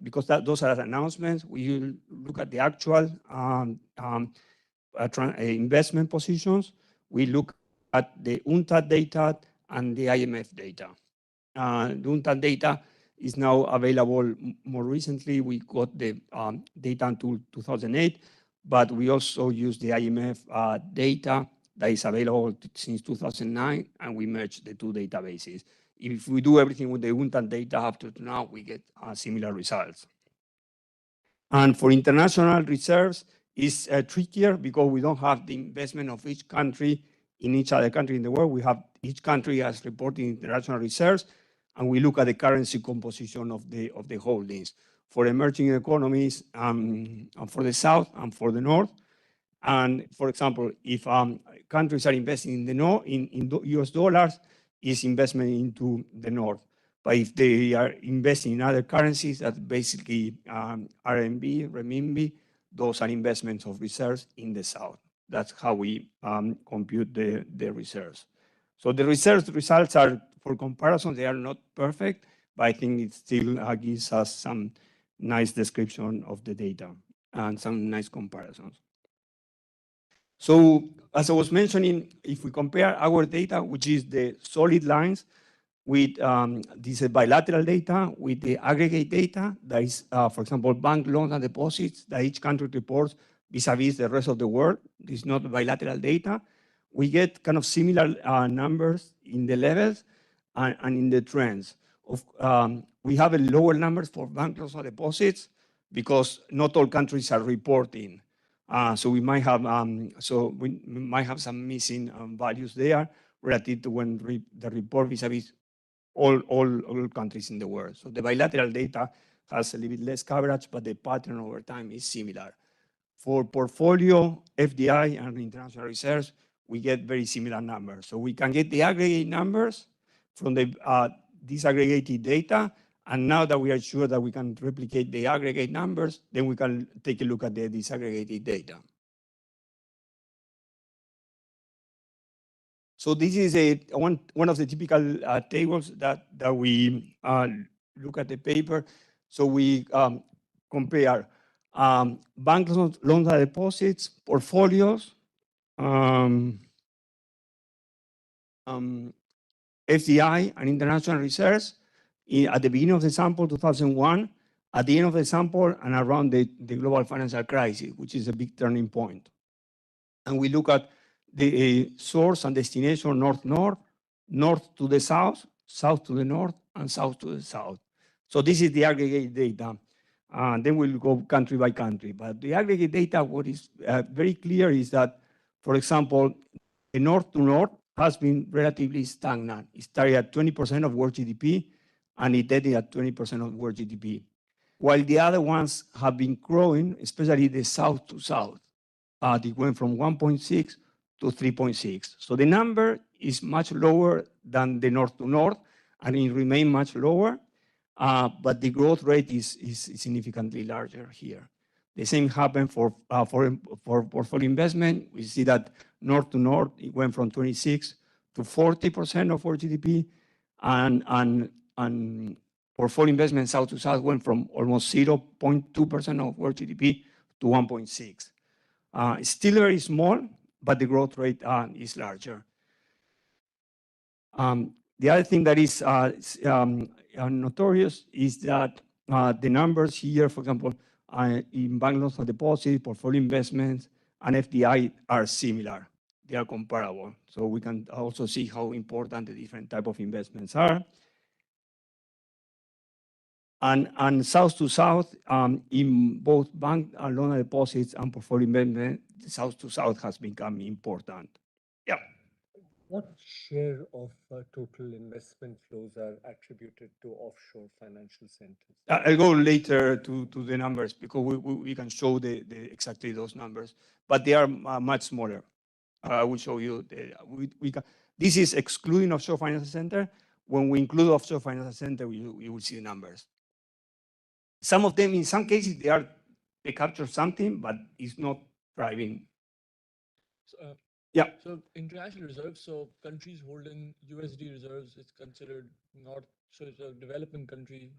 because those are announcements, we look at the actual investment positions. We look at the UNCTAD data and the IMF data. The UNCTAD data is now available more recently. We got the data until 2008, but we also use the IMF data that is available since 2009, and we merge the two databases. If we do everything with the UNCTAD data up to now, we get similar results. And for international reserves, it's trickier because we don't have the investment of each country in each other country in the world. We have each country as reporting international reserves, and we look at the currency composition of the holdings for emerging economies, for the South and for the North. And for example, if countries are investing in the North, in US dollars, is investment into the North. But if they are investing in other currencies, that basically RMB, renminbi, those are investments of reserves in the South. That's how we compute the reserves. So the reserves results are, for comparison, they are not perfect, but I think it still gives us some nice description of the data and some nice comparisons. So as I was mentioning, if we compare our data, which is the solid lines, with this bilateral data, with the aggregate data, that is, for example, bank loans and deposits that each country reports vis-a-vis the rest of the world. This is not bilateral data. We get kind of similar numbers in the levels and in the trends. We have a lower numbers for bank loans and deposits because not all countries are reporting. So we might have some missing values there relative to when the report vis-a-vis all countries in the world. So the bilateral data has a little bit less coverage, but the pattern over time is similar. For portfolio, FDI, and international reserves, we get very similar numbers. So we can get the aggregate numbers, from the disaggregated data. And now that we are sure that we can replicate the aggregate numbers, then we can take a look at the disaggregated data. So this is one of the typical tables that we look at the paper. So we compare bank loans and deposits, portfolios, FDI and international reserves at the beginning of the sample, 2001, at the end of the sample, and around the global financial crisis, which is a big turning point. And we look at the source and destination north-north, north to the south, south to the north, and south to the south. So this is the aggregate data. Then we'll go country by country. But the aggregate data, what is very clear is that, for example, the north to north has been relatively stagnant. It started at 20% of world GDP, and it ended at 20% of world GDP. While the other ones have been growing, especially the south to south. They went from 1.6 to 3.6. So the number is much lower than the north to north, and it remains much lower, but the growth rate is significantly larger here. The same happened for portfolio investment. We see that north to north, it went from 26 to 40% of our GDP, and portfolio investment south to south went from almost 0.2% of world GDP to 1.6. It's still very small, but the growth rate is larger. The other thing that is notorious is that the numbers here, for example, in bank loans and deposits, portfolio investments, and FDI are similar. They are comparable. So we can also see how important the different type of investments are. And south to south, in both bank loan and deposits and portfolio investment, south to south has become important. Yeah. What share of total investment flows are attributed to offshore financial centers? I'll go later to the numbers because we can show exactly those numbers, but they are much smaller. I will show you. This is excluding offshore financial center. When we include offshore financial center, you will see the numbers. Some of them, in some cases, they capture something, but it's not driving. Yeah. So international reserves, so countries holding USD reserves, it's considered not, so it's a developing country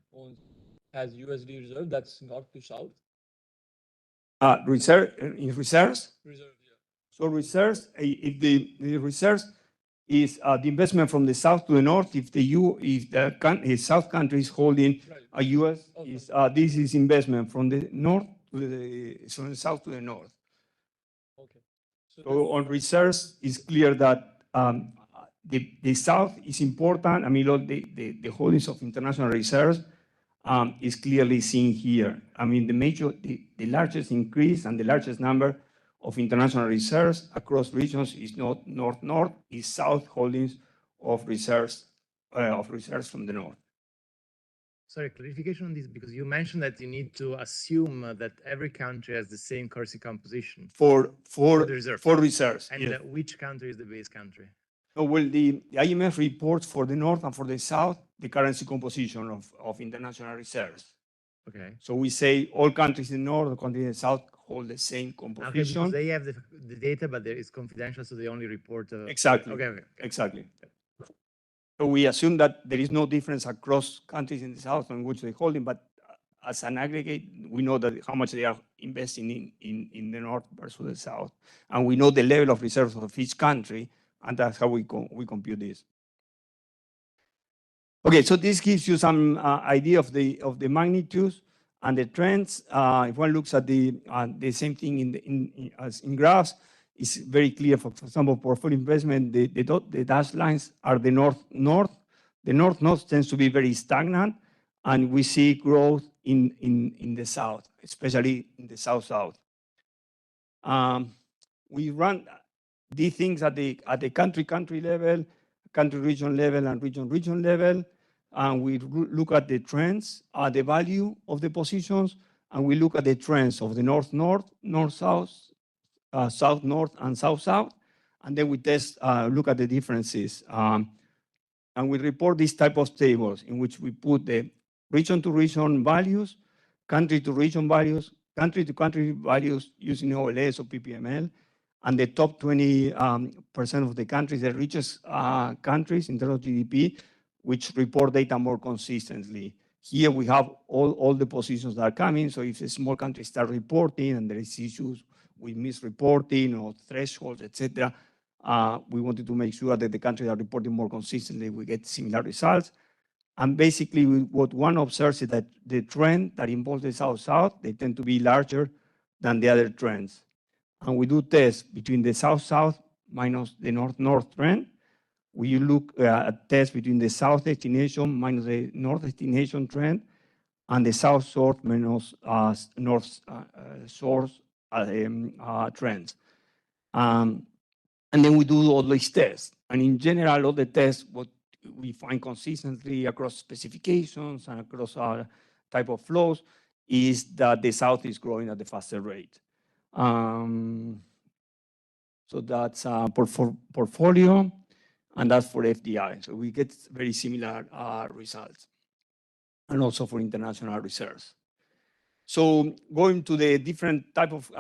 has USD reserve, that's north to south? Reserves? Reserves, yeah. So reserves, if the reserves is the investment from the south to the north, if the south country is holding a US, this is investment from the north to from the south to the north. Okay. So on reserves, it's clear that the south is important. I mean, the holdings of international reserves is clearly seen here. I mean, the largest increase and the largest number of international reserves across regions is not north-north, is south holdings of reserves from the north. Sorry, clarification on this, because you mentioned that you need to assume that every country has the same currency composition. For the reserve. For reserves. And yes. which country is the base country? Oh, well, the IMF reports for the north and for the south the currency composition of international reserves. Okay. So we say all countries in the north, all countries in the south hold the same Okay, composition. because they have the data, but it's confidential, so they only report. Exactly. Okay. Exactly. So we assume that there is no difference across countries in the south on which they're holding, but as an aggregate, we know that how much they are investing in the north versus the south. And we know the level of reserves of each country, and that's how we compute this. Okay, so this gives you some idea of the magnitudes and the trends. If one looks at the same thing in graphs, it's very clear. For example, portfolio investment, the dashed lines are the north-north. The north-north tends to be very stagnant, and we see growth in the south, especially in the south-south. We run these things at the country level, country region level, and region level. And we look at the trends, the value of the positions, and we look at the trends of the north-north, north-south, south-north, and south-south. And then we look at the differences And we report these type of tables in which we put the region-to-region values, country-to-region values, country-to-country values using OLS or PPML, and the top 20% of the countries, the richest countries in terms of GDP, which report data more consistently. Here we have all the positions that are coming. So if a small country start reporting and there is issues with misreporting or thresholds, etc., we wanted to make sure that the countries are reporting more consistently, we get similar results. And basically what one observes is that the trend that involves the South-South, they tend to be larger than the other trends. And we do tests between the South-South minus the North-North trend. We look at tests between the South destination minus the North destination trend and the South-South minus North source trends. And then we do all these tests. And in general, all the tests, what we find consistently across specifications and across our type of flows is that the South is growing at a faster rate. So that's portfolio, and that's for FDI. So we get very similar results, and also for international reserves. So going to the different type of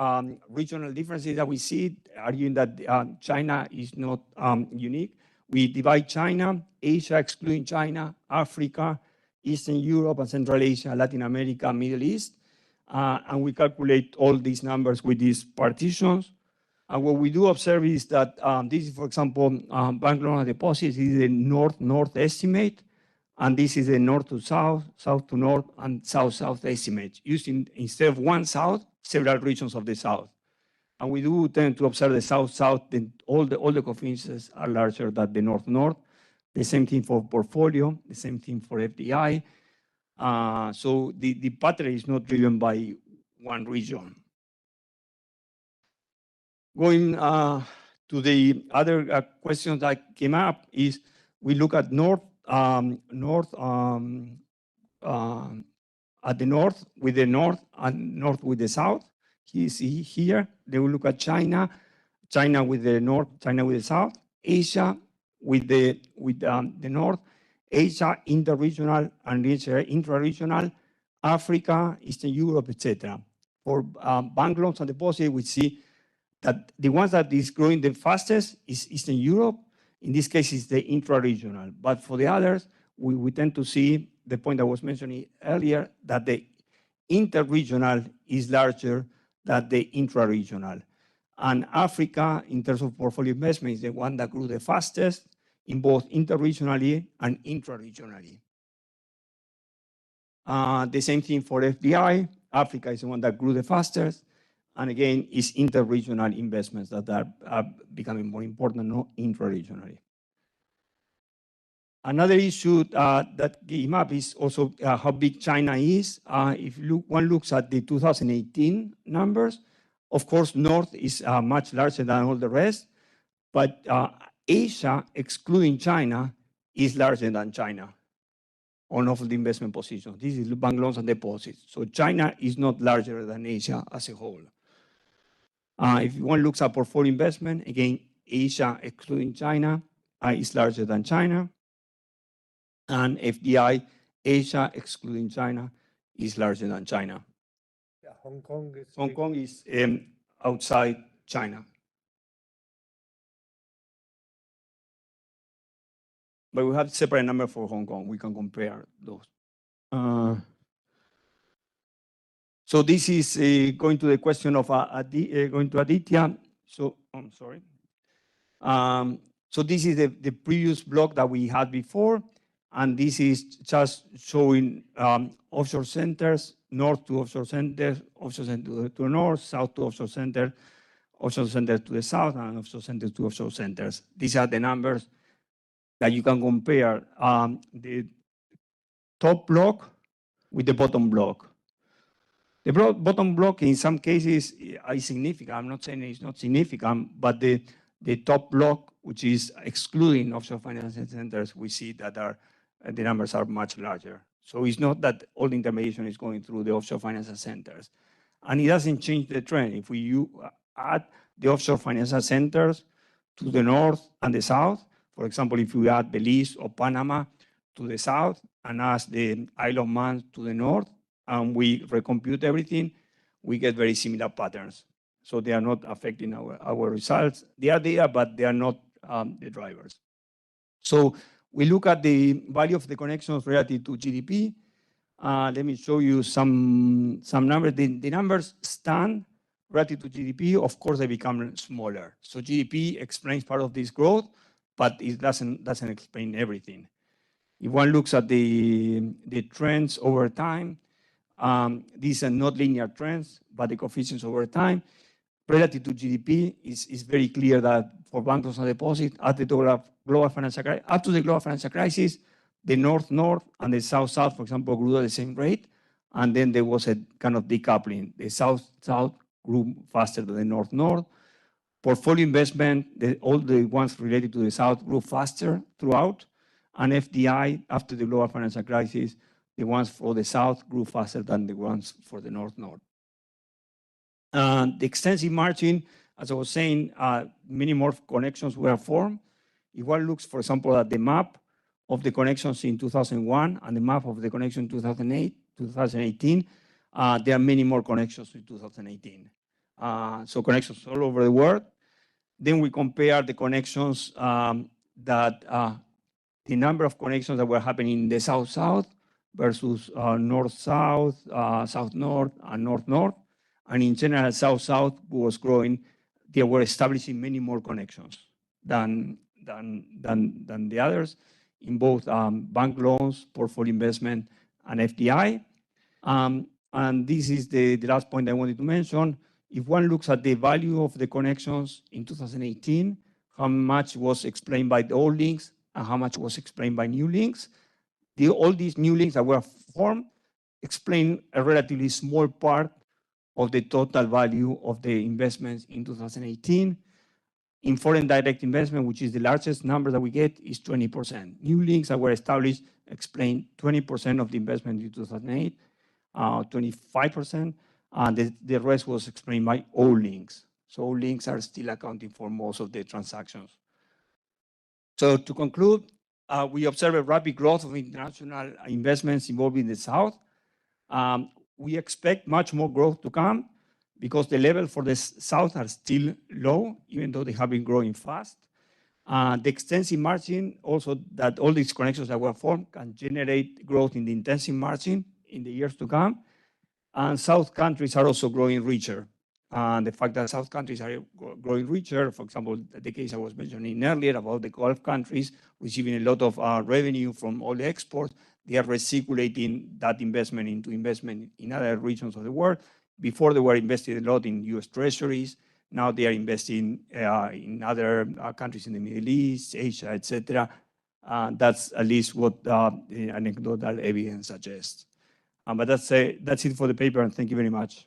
regional differences that we see, arguing that China is not unique. We divide China, Asia excluding China, Africa, Eastern Europe and Central Asia, Latin America, Middle East. And we calculate all these numbers with these partitions. And what we do observe is that this is, for example, bank loan deposits is the north-north estimate. And this is the north to south, south to north, and south-south estimate, using instead of one south, several regions of the south. And we do tend to observe the south-south, then all the coefficients are larger than the north-north. The same thing for portfolio, the same thing for FDI. So the pattern is not driven by one region. Going to the other questions that came up is we look at at the north with the north and north with the south. You see here, they will look at China with the north, China with the south, Asia with the north, Asia interregional and Asia intra-regional, Africa, Eastern Europe, etc. For bank loans and deposits, we see that the ones that is growing the fastest is Eastern Europe. In this case, it's the intra-regional. But for the others, we tend to see the point I was mentioning earlier, that the interregional is larger than the intra-regional. And Africa, in terms of portfolio investment, is the one that grew the fastest in both interregionally and intra-regionally. The same thing for FDI. Africa is the one that grew the fastest. And again, it's interregional investments that are becoming more important, not intra-regionally. Another issue that came up is also how big China is. If one looks at the 2018 numbers, of course, North is much larger than all the rest, but Asia, excluding China, is larger than China on all of the investment positions. This is bank loans and deposits. So China is not larger than Asia as a whole. If one looks at portfolio investment, again, Asia, excluding China, is larger than China. And FDI, Asia, excluding China, is larger than China. Yeah, Hong Kong is outside China. But we have separate number for Hong Kong. We can compare those. So this is going to the question of going to Aditya. So I'm sorry. So this is the previous block that we had before. And this is just showing offshore centers, north to offshore centers to the north, south to offshore centers to the south, and offshore centers to offshore centers. These are the numbers that you can compare the top block with the bottom block. The bottom block in some cases is significant. I'm not saying it's not significant, but the top block, which is excluding offshore financial centers, we see that the numbers are much larger. So it's not that all the intermediation is going through the offshore financial centers. And it doesn't change the trend. If we add the offshore financial centers to the north and the south, For example, if we add Belize or Panama to the south and add the Isle of Man to the north, and we recompute everything, we get very similar patterns. So they are not affecting our results. They are there, but they are not the drivers. So we look at the value of the connections relative to GDP. Let me show you some numbers. The numbers stand relative to GDP. Of course, they become smaller. So GDP explains part of this growth, but it doesn't explain everything. If one looks at the trends over time, these are not linear trends, but the coefficients over time relative to GDP is very clear that for bank loans and deposits up to the global financial crisis, the north-north and the south-south, for example, grew at the same rate, and then there was a kind of decoupling. The south-south grew faster than the north-north. Portfolio investment, all the ones related to the south grew faster throughout, and FDI, after the global financial crisis, the ones for the south grew faster than the ones for the north-north. The extensive margin, as I was saying, many more connections were formed. If one looks, for example, at the map of the connections in 2001 and the map of the connection in 2018, there are many more connections in 2018. So connections all over the world. Then we compare the connections the number of connections that were happening in the south-south versus north-south, south-north, and north-north. And in general, south-south was growing. They were establishing many more connections than the others in both bank loans, portfolio investment, and FDI. And this is the last point I wanted to mention. If one looks at the value of the connections in 2018, how much was explained by the old links and how much was explained by new links, all these new links that were formed explain a relatively small part of the total value of the investments in 2018. In foreign direct investment, which is the largest number that we get, is 20%. New links that were established explain 20% of the investment in 2008, 25%, and the rest was explained by old links. So old links are still accounting for most of the transactions. So to conclude, we observe a rapid growth of international investments involving the South. We expect much more growth to come because the level for the South are still low, even though they have been growing fast. The extensive margin, also that all these connections that were formed can generate growth in the intensive margin in the years to come. And South countries are also growing richer. The fact that South countries are growing richer, for example, the case I was mentioning earlier about the Gulf countries receiving a lot of revenue from all the exports, they are recirculating that investment into investment in other regions of the world. Before they were invested a lot in US treasuries. Now they are investing in other countries in the Middle East, Asia, etc. That's at least what the anecdotal evidence suggests. But that's it for the paper, and thank you very much.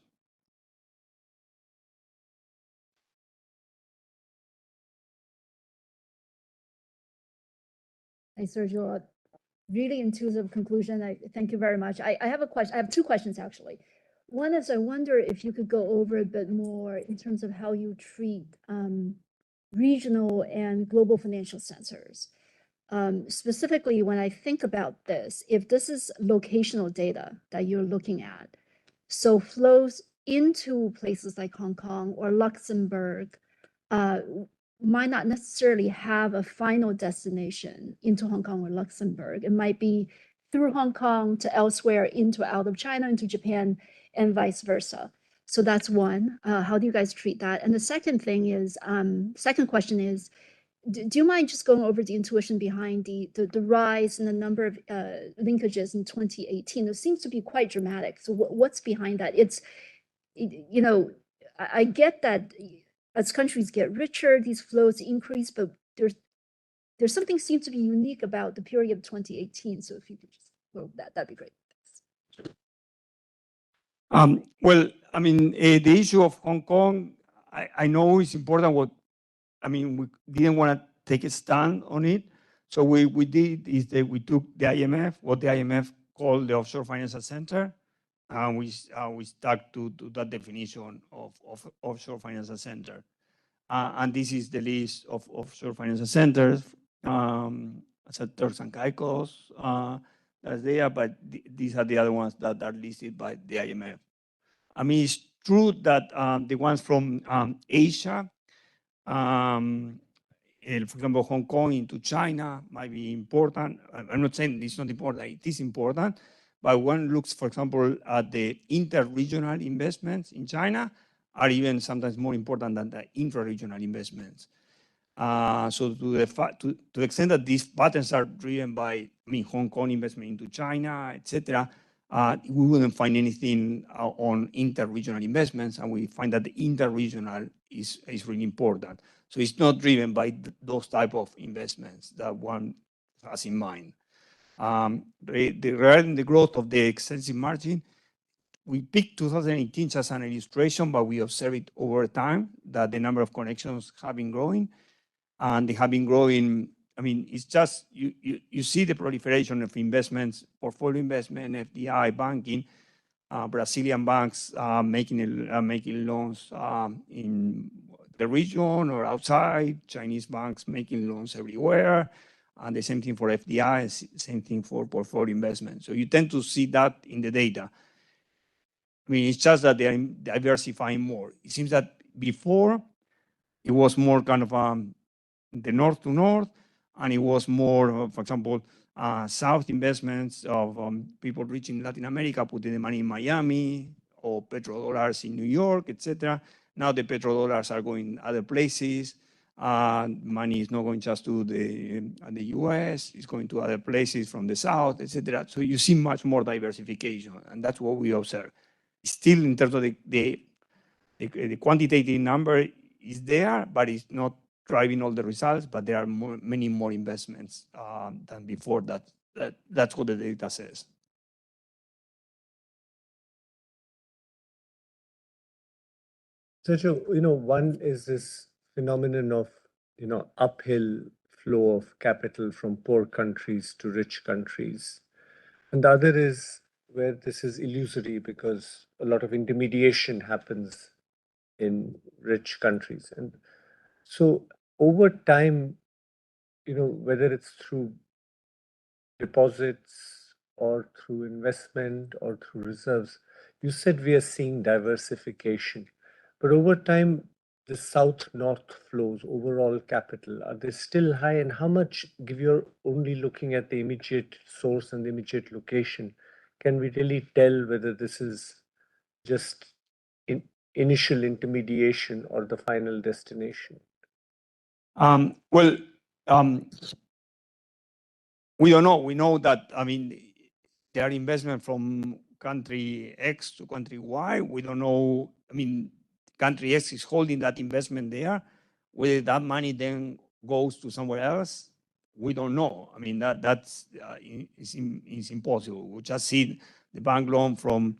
Hi, Sergio. Really intuitive conclusion. Thank you very much. I have a question. I have two questions, actually. One is, I wonder if you could go over a bit more in terms of how you treat regional and global financial centers. Specifically, when I think about this, if this is locational data that you're looking at, so flows into places like Hong Kong or Luxembourg might not necessarily have a final destination into Hong Kong or Luxembourg. It might be through Hong Kong to elsewhere, into out of China, into Japan, and vice versa. So that's one. How do you guys treat that? And the second thing is, second question is, do you mind just going over the intuition behind the rise in the number of linkages in 2018? It seems to be quite dramatic. So what's behind that? It's, you know, I get that as countries get richer, these flows increase, but there's something seems to be unique about the period of 2018. So if you could just go over that, that'd be great. Well, I mean, the issue of Hong Kong, I know it's important. We didn't want to take a stand on it. So we did is that we took the IMF, what the IMF called the offshore financial center, and we stuck to that definition of offshore financial center. And this is the list of offshore financial centers as a Turks and Caicos that's there, but these are the other ones that are listed by the IMF. I mean, it's true that the ones from Asia, for example, Hong Kong into China might be important. I'm not saying it's not important, it is important, but one looks, for example, at the inter-regional investments in China are even sometimes more important than the intra-regional investments. So to the extent that these patterns are driven by, I mean, Hong Kong investment into China, etc., we wouldn't find anything on inter-regional investments, and we find that the inter-regional is really important. So it's not driven by those type of investments that one has in mind. Regarding the growth of the extensive margin, we picked 2018 as an illustration, but we observe it over time that the number of connections have been growing, and they have been growing. I mean, it's just, you see the proliferation of investments, portfolio investment, FDI, banking, Brazilian banks making loans in the region or outside, Chinese banks making loans everywhere, and the same thing for FDI, same thing for portfolio investment. So you tend to see that in the data. I mean, it's just that they are diversifying more. It seems that before it was more kind of the north to north, and it was more, for example, South investments of people rich in Latin America putting the money in Miami or petrodollars in New York, etc. Now the petrodollars are going other places. Money is not going just to the US, it's going to other places from the South, etc. So you see much more diversification, and that's what we observe. Still, in terms of the quantitative number is there, but it's not driving all the results, but there are many more investments than before. That's what the data says. Sergio, one is this phenomenon of, uphill flow of capital from poor countries to rich countries. And the other is where this is illusory because a lot of intermediation happens in rich countries. And so over time, whether it's through deposits or through investment or through reserves, you said we are seeing diversification. But over time, the south-north flows, overall capital, are they still high? And how much, if you're only looking at the immediate source and the immediate location, can we really tell whether this is just initial intermediation or the final destination? We don't know. We know that, I mean, there are investment from country X to country Y. We don't know, I mean, country X is holding that investment there. Whether that money then goes to somewhere else, we don't know. I mean, that's impossible. We just see the bank loan from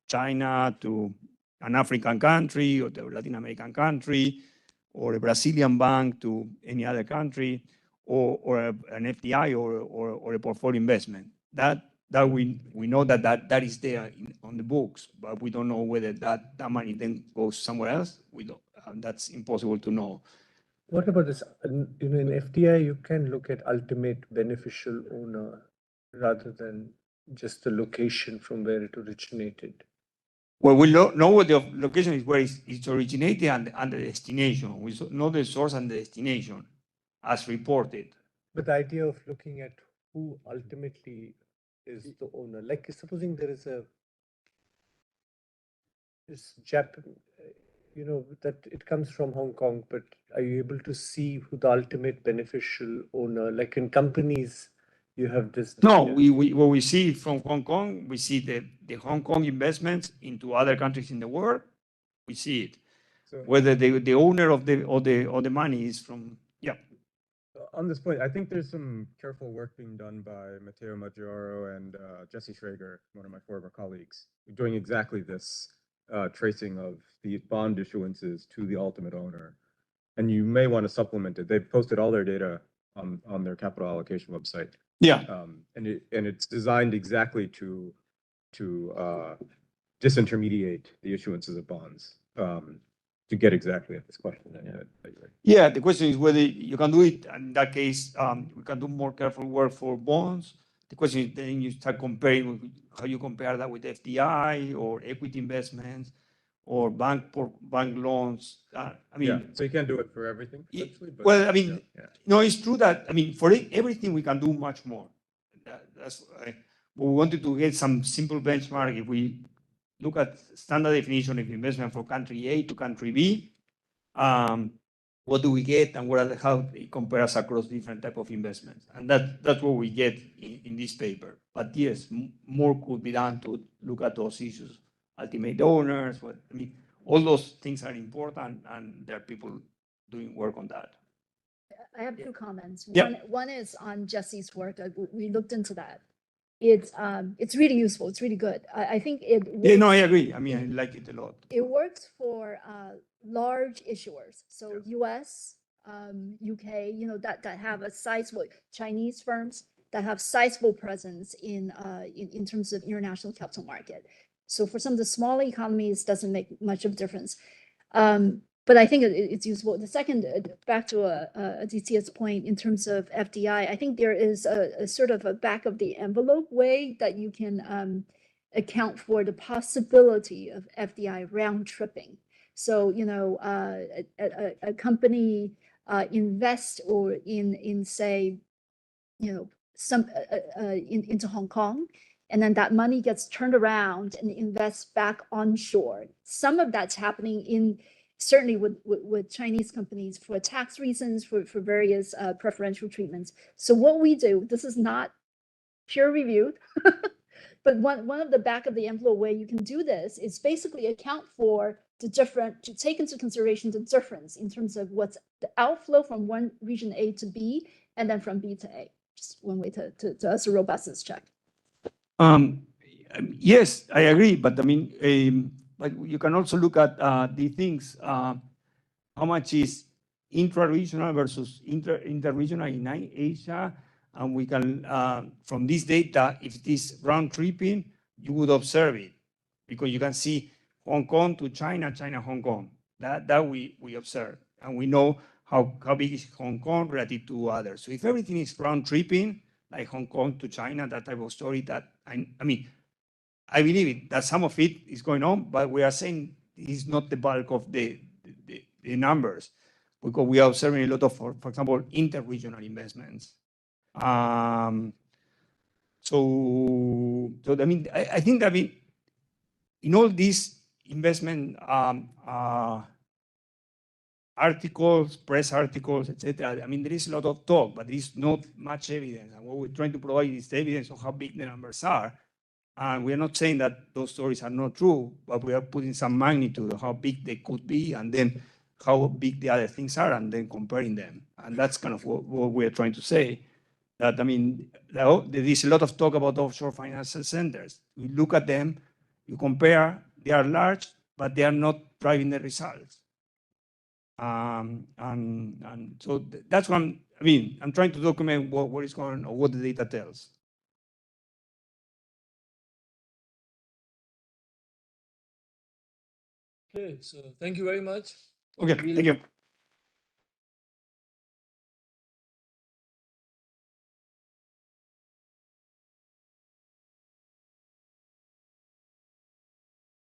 China to an African country or to a Latin American country, or a Brazilian bank to any other country, or an FDI or a portfolio investment. That we know that is there on the books, but we don't know whether that money then goes somewhere else. We don't. That's impossible to know. What about this? In FDI, you can look at ultimate beneficial owner rather than just the location from where it originated. Well, we know what the location is, where it's originated and the destination. We know the source and the destination as reported. But the idea of looking at who ultimately is the owner, like supposing there is this Japan, that it comes from Hong Kong, but are you able to see who the ultimate beneficial owner, like in companies, you have this? No, what we see from Hong Kong, we see the Hong Kong investments into other countries in the world. We see it. So whether the owner of the money is from, yeah. On this point, I think there's some careful work being done by Matteo Maggioro and Jesse Schrager, one of my former colleagues, doing exactly this tracing of the bond issuances to the ultimate owner. And you may want to supplement it. They've posted all their data on their capital allocation website. Yeah. And it's designed exactly to disintermediate the issuances of bonds. to get exactly at this question that you're. Yeah, the question is whether you can do it. In that case, we can do more careful work for bonds. The question is then you start comparing how you compare that with FDI or equity investments or bank loans. I mean, Yeah, so you can't do it for everything, essentially, but. well, I mean, yeah. no, it's true that, I mean, for everything we can do much more. That's we wanted to get some simple benchmark. If we look at standard definition of investment for country A to country B, what do we get and how it compares across different type of investments? And that's what we get in this paper. But yes, more could be done to look at those issues. Ultimate donors, I mean, all those things are important, and there are people doing work on that. I have two comments. Yep. One is on Jesse's work. We looked into that. It's really useful. It's really good. I think it. Yeah, no, I agree. I mean, I like it a lot. It works for large issuers, so U.S., UK, that have a sizable Chinese firms that have sizable presence in terms of international capital market. So for some of the smaller economies, doesn't make much of a difference. But I think it's useful. The second, back to Aditya's point in terms of FDI, I think there is a sort of a back of the envelope way that you can account for the possibility of FDI round tripping. So, a company invest or in say, some into Hong Kong, and then that money gets turned around and invests back onshore. Some of that's happening certainly with Chinese companies for tax reasons, for various preferential treatments. So what we do, this is not peer reviewed, but one of the back of the envelope way you can do this is basically account for to take into consideration the difference in terms of what's the outflow from one region A to B, and then from B to A. Just one way to us a robustness check. Yes, I agree, but I mean, like you can also look at the things, how much is intra-regional versus inter-regional in Asia, and we can, from this data, if it is round tripping, you would observe it, because you can see Hong Kong to China, China, Hong Kong. That we observe, and we know how big is Hong Kong relative to others. So if everything is round tripping, like Hong Kong to China, that type of story, that I mean, I believe it, that some of it is going on, but we are saying it's not the bulk of the numbers, because we are observing a lot of, for example, inter-regional investments. So I mean, I think that in all these investment articles, press articles, etc. I mean, there is a lot of talk, but there is not much evidence. And what we're trying to provide is the evidence of how big the numbers are. And we are not saying that those stories are not true, but we are putting some magnitude of how big they could be, and then how big the other things are, and then comparing them. And that's kind of what we're trying to say. That, I mean, there is a lot of talk about offshore financial centers. We look at them, you compare, they are large, but they are not driving the results. And so that's what I'm trying to document what is going on, or what the data tells. Okay, so thank you very much. Okay, thank you.